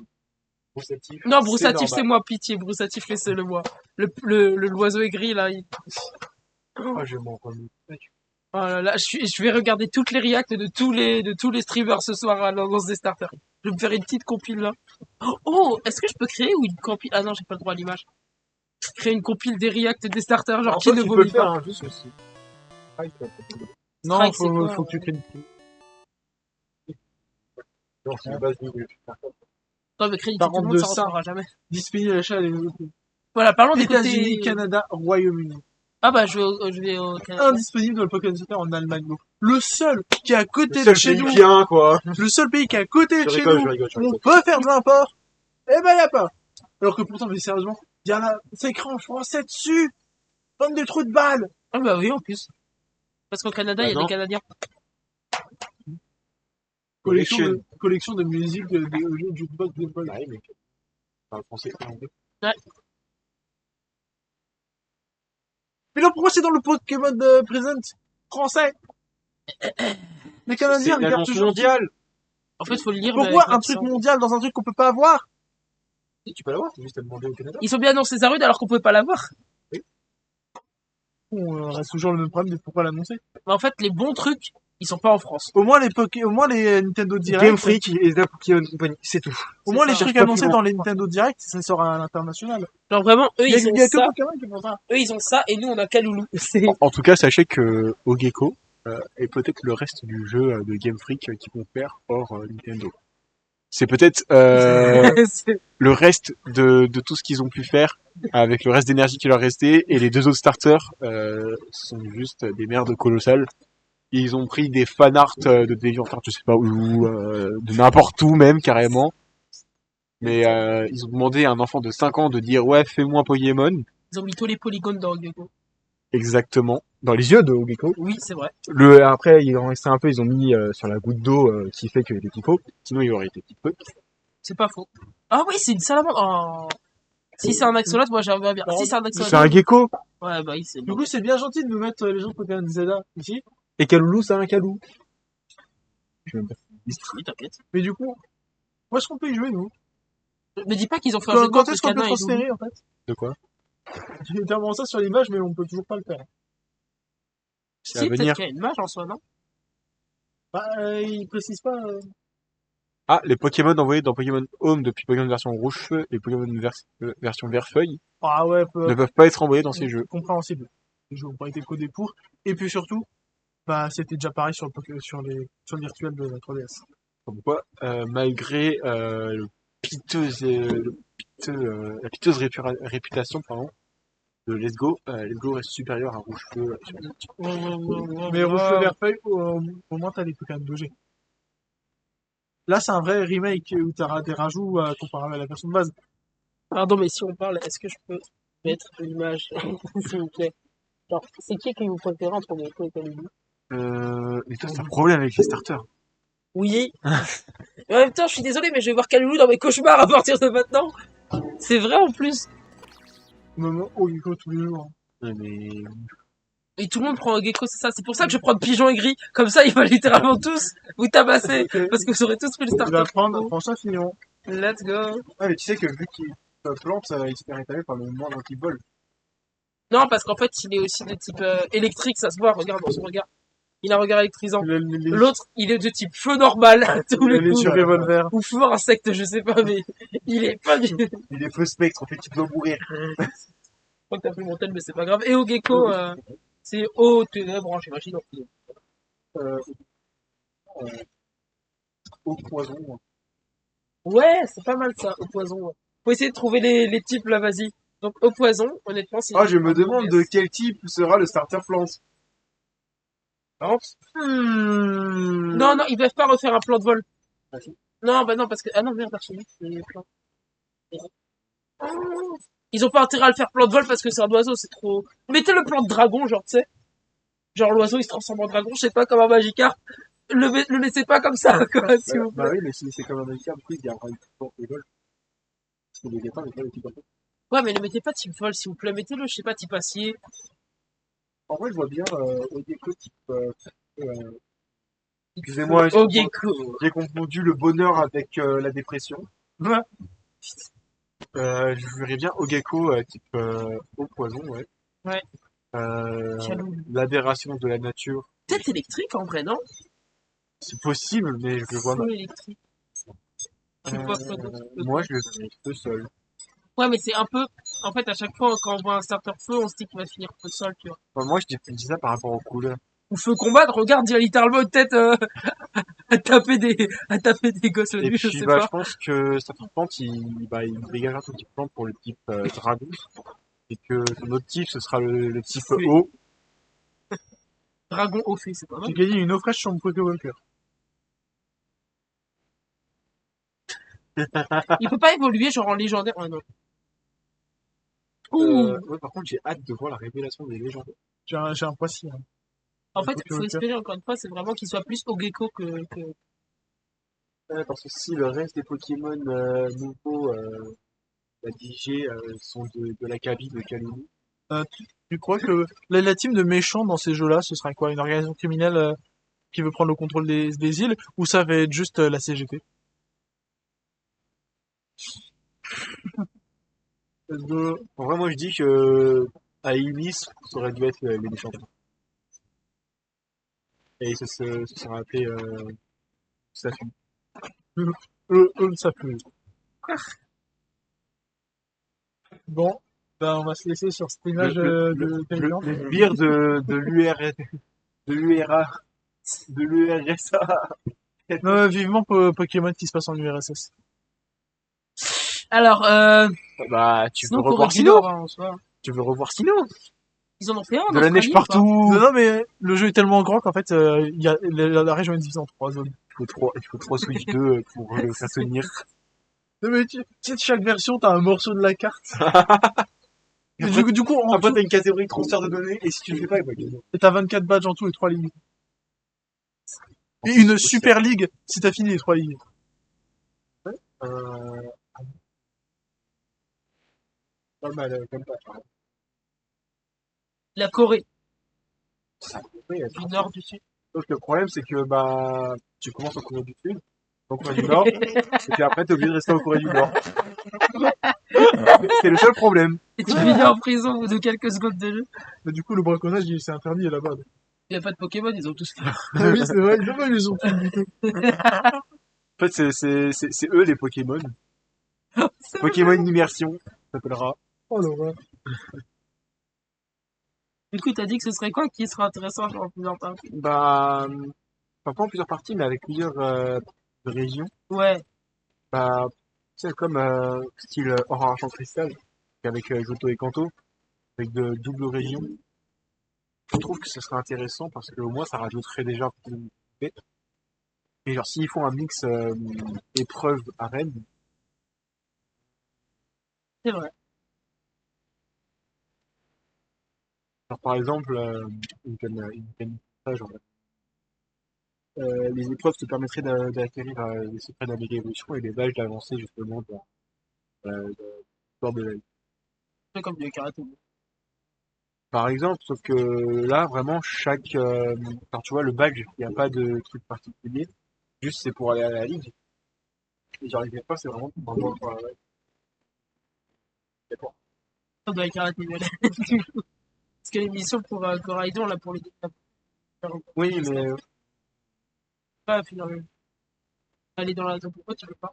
Broussatif. Non, Broussatif, c'est normal. moi, pitié. Broussatif, laissez-le moi. L'oiseau aigri, là, il... Ah, je m'en remets. Oh là là, je vais regarder toutes les reacts de tous les streamers ce soir à l'annonce des starters. Je vais me faire une petite compile là. Oh, est-ce que je peux créer ou une compile? Ah non, j'ai pas le droit à l'image. Créer une compile des reacts des starters, genre En qui fait, ne tu peux le vomit faire, pas. hein, juste aussi. Non, Strike, c'est quoi, faut que tu crées une. Non, c'est une base de. Non, mais créditer Par tout le contre, monde, de ça ça, rentrera jamais. disponible à l'achat les Voilà, parlons des États-Unis, côtés... Canada, Royaume-Uni. Ah bah, je vais au Canada. Indisponible dans le Pokémon Center en Allemagne. Donc, le seul qui est à côté Le seul de chez pays nous, qui a un, quoi. le seul pays qui est à côté de Je chez rigole, nous, je rigole, je où on rigole. peut faire de l'import, eh ben y a pas. Alors que pourtant, mais sérieusement, il y a là, c'est écrit en français dessus. Donne des trous de balles. Ah bah oui, en plus. Parce qu'au Canada, il y a non. des Canadiens. Collection de musique de jukebox de Paul. Ouais, mais parle français et anglais. Ouais. Mais là, pourquoi c'est dans le Pokémon Present français? Les C'est Canadiens une regardent annonce toujours. mondiale. En fait, faut le lire. mais Pourquoi avec un l'accent. truc mondial dans un truc qu'on peut pas avoir? Si, tu peux l'avoir, c'est juste à demander au Canada. Ils sont bien dans Césarud alors qu'on pouvait pas l'avoir. On reste toujours le même problème de pourquoi l'annoncer. Mais en fait, les bons trucs, ils sont pas en France. Au moins les Nintendo Direct. Game Freak et The Pokémon Company, c'est tout. Au moins C'est les ça. trucs Cherche pas annoncés plus dans les Nintendo Direct, ça sera à l'international. Genre vraiment, eux, Il y a, ils ont il y a que ça. Pokémon qui font ça. Eux, ils ont ça et nous, on a Kaloulou. C'est... En tout cas, sachez que Ogeko est peut-être le reste du jeu de Game Freak qui vont faire hors Nintendo. C'est peut-être le reste de tout ce qu'ils ont pu faire avec le reste d'énergie qui leur restait, et les deux autres starters sont juste des merdes colossales. Ils ont pris des fanarts de DeviantArt, je sais pas où, de n'importe où même carrément. Mais ils ont demandé à un enfant de 5 ans de dire ouais, fais-moi un Pokémon. Ils ont mis tous les polygones dans Ogeko. Exactement. Dans les yeux de Ogeko. Oui, c'est vrai. Après, il en restait un peu, ils ont mis sur la goutte d'eau qui fait qu'il était typo. Sinon, il aurait été typo. C'est pas faux. Ah oui, c'est une salamandre. Oh. Si c'est un axolote, moi j'aimerais bien. Si c'est un axolote. C'est un gecko. Ouais, bah oui, c'est Du bon. coup, c'est bien gentil de nous mettre les gens de Pokémon Zelda ici. Et Kaloulou, c'est un Kalou. Oui, t'inquiète. Mais du coup, où est-ce qu'on peut y jouer, nous? Me dis pas qu'ils ont fait un jeu de Quand cartes est-ce qu'on peut Canin et transférer, en fait? De quoi? J'ai littéralement ça sur l'image, mais on peut toujours pas le faire. C'est Si, à peut-être venir. qu'il y a une mage en soi, non? Bah, il précise pas. Ah, les Pokémon envoyés dans Pokémon Home depuis Pokémon version rouge-feu et Pokémon version vert-feuille Ah ouais, ne peuvent pas être envoyés dans ces jeux. compréhensible. Les jeux ont pas été codés pour. Et puis surtout, bah, c'était déjà pareil sur le virtuel de la 3DS. Comme quoi, malgré la piteuse réputation de Let's Go reste supérieur à rouge-feu. Mais rouge vert feuille, au moins t'as des Pokémon 2G. Là, c'est un vrai remake où t'auras des rajouts comparé à la version de base. Pardon, mais si on parle, est-ce que je peux mettre une image, s'il vous plaît? Genre, c'est qui vous préférez entre Ogeko et Kaloulou? Mais toi, c'est un problème avec les starters. Oui. Mais en même temps, je suis désolé, mais je vais voir Kaloulou dans mes cauchemars à partir de maintenant. C'est vrai en plus. Moment Ogeko tous les jours. Ouais, mais Et tout le monde prend Ogeko, c'est ça. C'est pour ça que je prends Pigeon et Gris. Comme ça, ils vont littéralement tous vous tabasser. Parce que vous aurez tous pris le Il va starter. prendre François Fillon. Let's go. Ouais, mais tu sais que vu qu'il plante, il se fait rétamer par le moindre anti-vol. Non, parce qu'en fait, il est aussi de type électrique, ça se voit, regarde dans son regard. Il a un regard électrisant. L'autre, il est de type feu normal, tous les Les coups. sur revolver. Ou feu insecte, je sais pas, mais il est pas du... Il est feu spectre, en fait, tu dois mourir. Je crois que t'as pris mon tel, mais c'est pas grave. Et au gecko, c'est au ténèbres, j'imagine. Au poison. Ouais, c'est pas mal ça, au poison. Ouais. Faut essayer de trouver les types là, vas-y. Donc au poison, honnêtement, c'est... Ah, je me demande de quel type sera le starter plante. Non, non, ils peuvent pas refaire un plan de vol. Non, bah non, parce que... Ah non, merde, Archimède, c'est plan. Ils ont pas intérêt à le faire plan de vol parce que c'est un oiseau, c'est trop... Mettez le plan de dragon, genre, tu sais. Genre, l'oiseau, il se transforme en dragon, je sais pas, comme un Magikarp. Le laissez pas comme ça, quoi, s'il vous plaît. Bah oui, mais si c'est comme un Magikarp, du coup, il gardera une porte de vol. Parce que les Gatins, mais pas les types en fait. Ouais, mais ne mettez pas type vol, s'il vous plaît. Mettez-le, je sais pas, type acier. En vrai, je vois bien Ogeko type... Excusez-moi, Ogeko. j'ai confondu le bonheur avec la dépression. je verrais bien Ogeko type au poison, ouais. Ouais. L'aberration de la nature. Peut-être électrique, en vrai, non? C'est possible, mais je le vois mal. Feu électrique. Tu vois quoi d'autre que Moi, quoi je le fais feu seul. Ouais, mais c'est un peu. En fait, à chaque fois, quand on voit un starter feu, on se dit qu'il va finir feu sol, tu vois. Enfin, moi, je dis ça par rapport aux couleurs. Ou feu combattre, regarde, il y a littéralement une tête à taper des gosses la Et nuit, je puis, sais bah, pas. je pense que Starter Plant, il dégage un tout petit plan pour le type dragon. Et que son autre type, ce sera le type Fée. eau. Dragon au fait, c'est pas mal. J'ai gagné une eau fraîche sur mon Poké Walker. Il peut pas évoluer genre en légendaire. Ouais, non. Ouh. Ouais, par contre, j'ai hâte de voir la révélation des légendes. J'ai un poisson. Hein. En fait, Poké faut Walker. espérer encore une fois, c'est vraiment qu'il soit plus au gecko que. Ouais, parce que si le reste des Pokémon nouveaux, la DG, sont de l'Acadie de Kalulu. Tu crois que la team de méchants dans ces jeux-là, ce sera quoi? Une organisation criminelle qui veut prendre le contrôle des îles? Ou ça va être juste la CGT? En vrai, moi, je dis que à Ibis, ça aurait dû être les méchants. Et ça se serait appelé Safu. Ça peut. Bon, ben on va se laisser sur cette image de Paysan. Le sbire de l'URA, de l'URSA. Vivement Pokémon qui se passe en URSS. Alors, Bah, tu veux sinon, Corée revoir du Sino? Nord, hein, en soi. Tu veux revoir Sino? Ils en ont fait un en De la neige Australie, ou pas partout! Non, mais le jeu est tellement grand qu'en fait, la région est divisée en 3 zones. Il faut 3 Switch 2 pour le faire tenir. Non, mais tu sais, de chaque version, t'as un morceau de la carte. Et du coup, en Après, tout, t'as une catégorie transfert de données, et si tu le fais pas, il va gagner. t'as 24 badges en tout et 3 ligues. Et une super ligue si t'as fini les 3 ligues. Pas mal, comme pas. La Corée, Oui, du Nord, du Sud. sauf que le problème, c'est que, bah, tu commences en Corée du Sud, en Corée du Nord, et puis après, t'es obligé de rester en Corée du Nord. C'est le seul problème. Et tu finis en prison au bout de quelques secondes de jeu. Mais du coup, le braconnage, c'est interdit là-bas. Il n'y a pas de Pokémon, ils ont tous fait. Ah oui, c'est vrai, ils les ont tous butés. En fait, c'est eux, les Pokémon. Pokémon Immersion, ça s'appellera. Oh l'horreur. Du coup, t'as dit que ce serait quoi qui serait intéressant genre en plusieurs temps? Bah, enfin, pas en plusieurs parties, mais avec plusieurs régions. Ouais. Bah, tu sais, comme style Or Argent Cristal, avec Johto et Kanto, avec de doubles régions. Je trouve que ce serait intéressant parce qu'au moins ça rajouterait déjà un peu de nouveauté. Et genre, s'ils font un mix épreuve arène, C'est vrai. genre par exemple, ça, genre, les épreuves te permettraient d'acquérir les secrets de la méga évolution et les badges d'avancer justement dans l'histoire de la vie. C'est comme du karaté. Par exemple, sauf que là, vraiment, enfin, tu vois, le badge, il n'y a pas de truc particulier. Juste, c'est pour aller à la ligue. Et j'y arrivais pas, c'est vraiment pour avoir la ligue. D'accord. Ça doit être karaté. Parce que l'émission pour Coraidon, là, pour les Oui, mais pas finir le. Aller dans la zone pourquoi tu veux pas?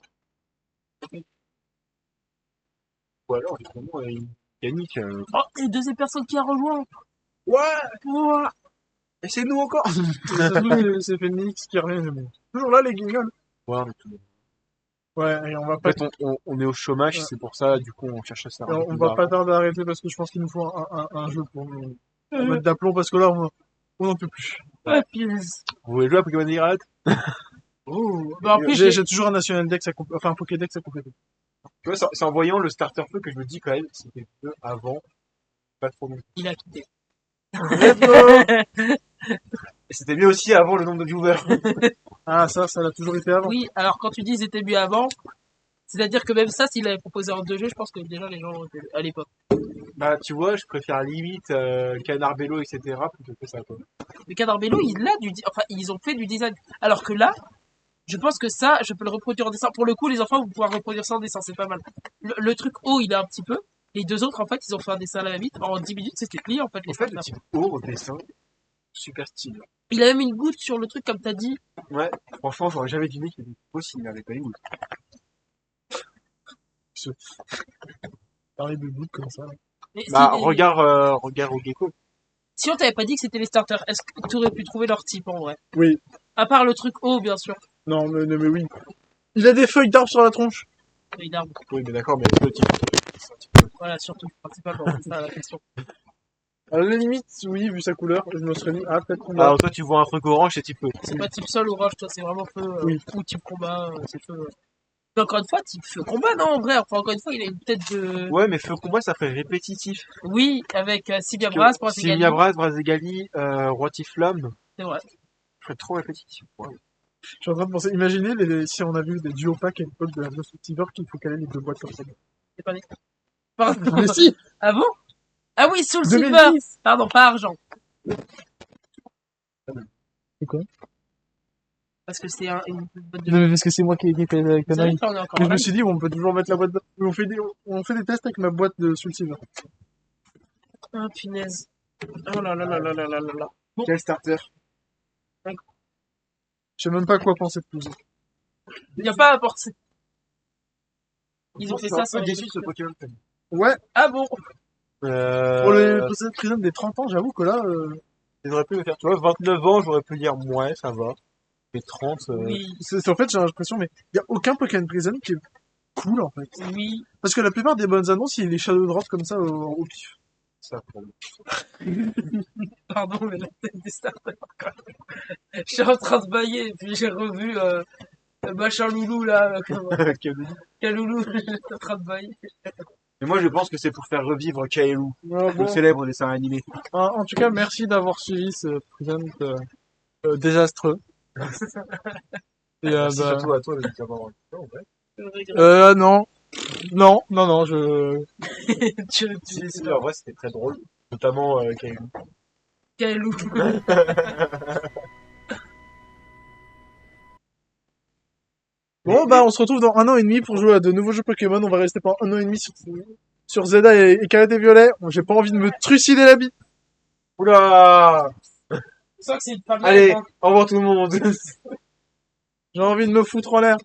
ou alors, justement, une mécanique. Oh, et deuxième personne qui a rejoint! Ouais! Ouah. Et c'est nous encore! C'est Phoenix qui revient, mais bon. Toujours là, les guignols. Ouais, on est tout. Ouais, et on va En pas, fait, on est au chômage, Ouais. c'est pour ça, du coup, on cherche à se faire un peu on plus va pas d'argent. tarder à arrêter parce que je pense qu'il nous faut un jeu pour mettre d'aplomb parce que là, on n'en peut plus. Ouais, puis. Vous voulez jouer à Pokémon Pirate? Oh. Bah, en plus, J'ai toujours un National Dex enfin un Pokédex à compléter. Tu vois, c'est en voyant le starter feu que je me dis quand même, c'était mieux avant, pas trop long. il a quitté. Let's go! Et c'était mieux aussi avant le nombre de viewers. Ah, ça l'a toujours été avant. Oui, alors quand tu dis c'était mieux avant, c'est-à-dire que même ça, s'il avait proposé en 2 jeux, je pense que déjà les gens étaient à l'époque. Bah, tu vois, je préfère limite Canard Bello, etc. plutôt que ça, quoi. Mais Canard Bello, enfin, ils ont fait du design. Alors que là, je pense que ça, je peux le reproduire en dessin. Pour le coup, les enfants, vous pouvez reproduire ça en dessin, c'est pas mal. Le truc haut, il est un petit peu. Les deux autres, en fait, ils ont fait un dessin à la vite. En 10 minutes, c'était plié, en fait. En fait, le type haut au dessin, super stylé. Il a même une goutte sur le truc, comme t'as dit. Ouais, franchement, j'aurais jamais deviné qu'il était beau s'il n'avait pas une goutte. Parler de bout comme ça. Mais Bah, si, regarde au gecko. si on t'avait pas dit que c'était les starters, est-ce que tu aurais pu trouver leur type en vrai? Oui. À part le truc haut, bien sûr. Non, mais oui. Il a des feuilles d'arbre sur la tronche. Oui, d'arbre. Oui, mais d'accord, mais le type. Voilà, surtout, principalement, c'est ça la question. À la limite, oui, vu sa couleur, je me serais dit, ah, peut-être combat. Alors toi, tu vois un truc orange, c'est type feu. C'est pas type sol orange, toi, c'est vraiment feu. Oui. Ou type combat, c'est feu. Mais encore une fois, type feu combat, non, en vrai. Enfin, encore une fois, il a une tête de. Ouais, mais feu combat, ça fait répétitif. Oui, avec Sylvia Brass, pour Sylvia Brass, Brazegali, Roi Tiflamme. C'est vrai. Ça ferait trop répétitif. Ouais. Je suis en train de penser, imaginez si on a vu des duo packs à l'époque de la Ghost Silver qu'il faut caler les deux boîtes comme ça. C'est pas des. Pardon. Mais si. Ah bon? Ah oui, Soul 2010. Silver! Pardon, pas argent. C'est quoi? Parce que c'est une boîte de. Non, mais parce que c'est moi qui ai fait la Vous savez connerie. qu'on est encore Mais je là. me suis dit, on peut toujours mettre la boîte. On fait des tests avec ma boîte de Soul Silver. Ah, punaise. Oh là là là là là là là là. Bon. Quel starter? Je sais même pas quoi penser de tout ça. Il n'y a pas à apporter. Ils ont fait ça sans. déçu de ce Pokémon. Ouais, Ah bon? pour les Pokémon Prison des 30 ans, j'avoue que là, Ils auraient pu me faire, tu vois, 29 ans, j'aurais pu dire, ouais, ça va. Mais 30, Oui, en fait, j'ai l'impression, mais il y a aucun Pokémon Prison qui est cool, en fait. oui. Parce que la plupart des bonnes annonces, il y a des Shadow Drop comme ça au pif. ça pour moi. Pardon, mais la tête des starters. Je suis en train de bailler, et puis j'ai revu machin loulou là. Kaloulou, j'étais en train de bailler. Mais moi, je pense que c'est pour faire revivre Kaelu, Ah, bon. le célèbre dessin animé. En tout cas, merci d'avoir suivi ce Prison désastreux. Et, Merci bah, surtout à toi de nous avoir en fait. non. Non, je... Si, en vrai, c'était très drôle. Notamment Kaelu. Kaloulou. Bon, bah, on se retrouve dans 1 an et demi pour jouer à de nouveaux jeux Pokémon. On va rester pendant 1 an et demi sur Zelda et Karate Violet. J'ai pas envie de me trucider la bite. Oula! Je sens que c'est pas mal. Allez, hein. au revoir tout le monde! J'ai envie de me foutre en l'air.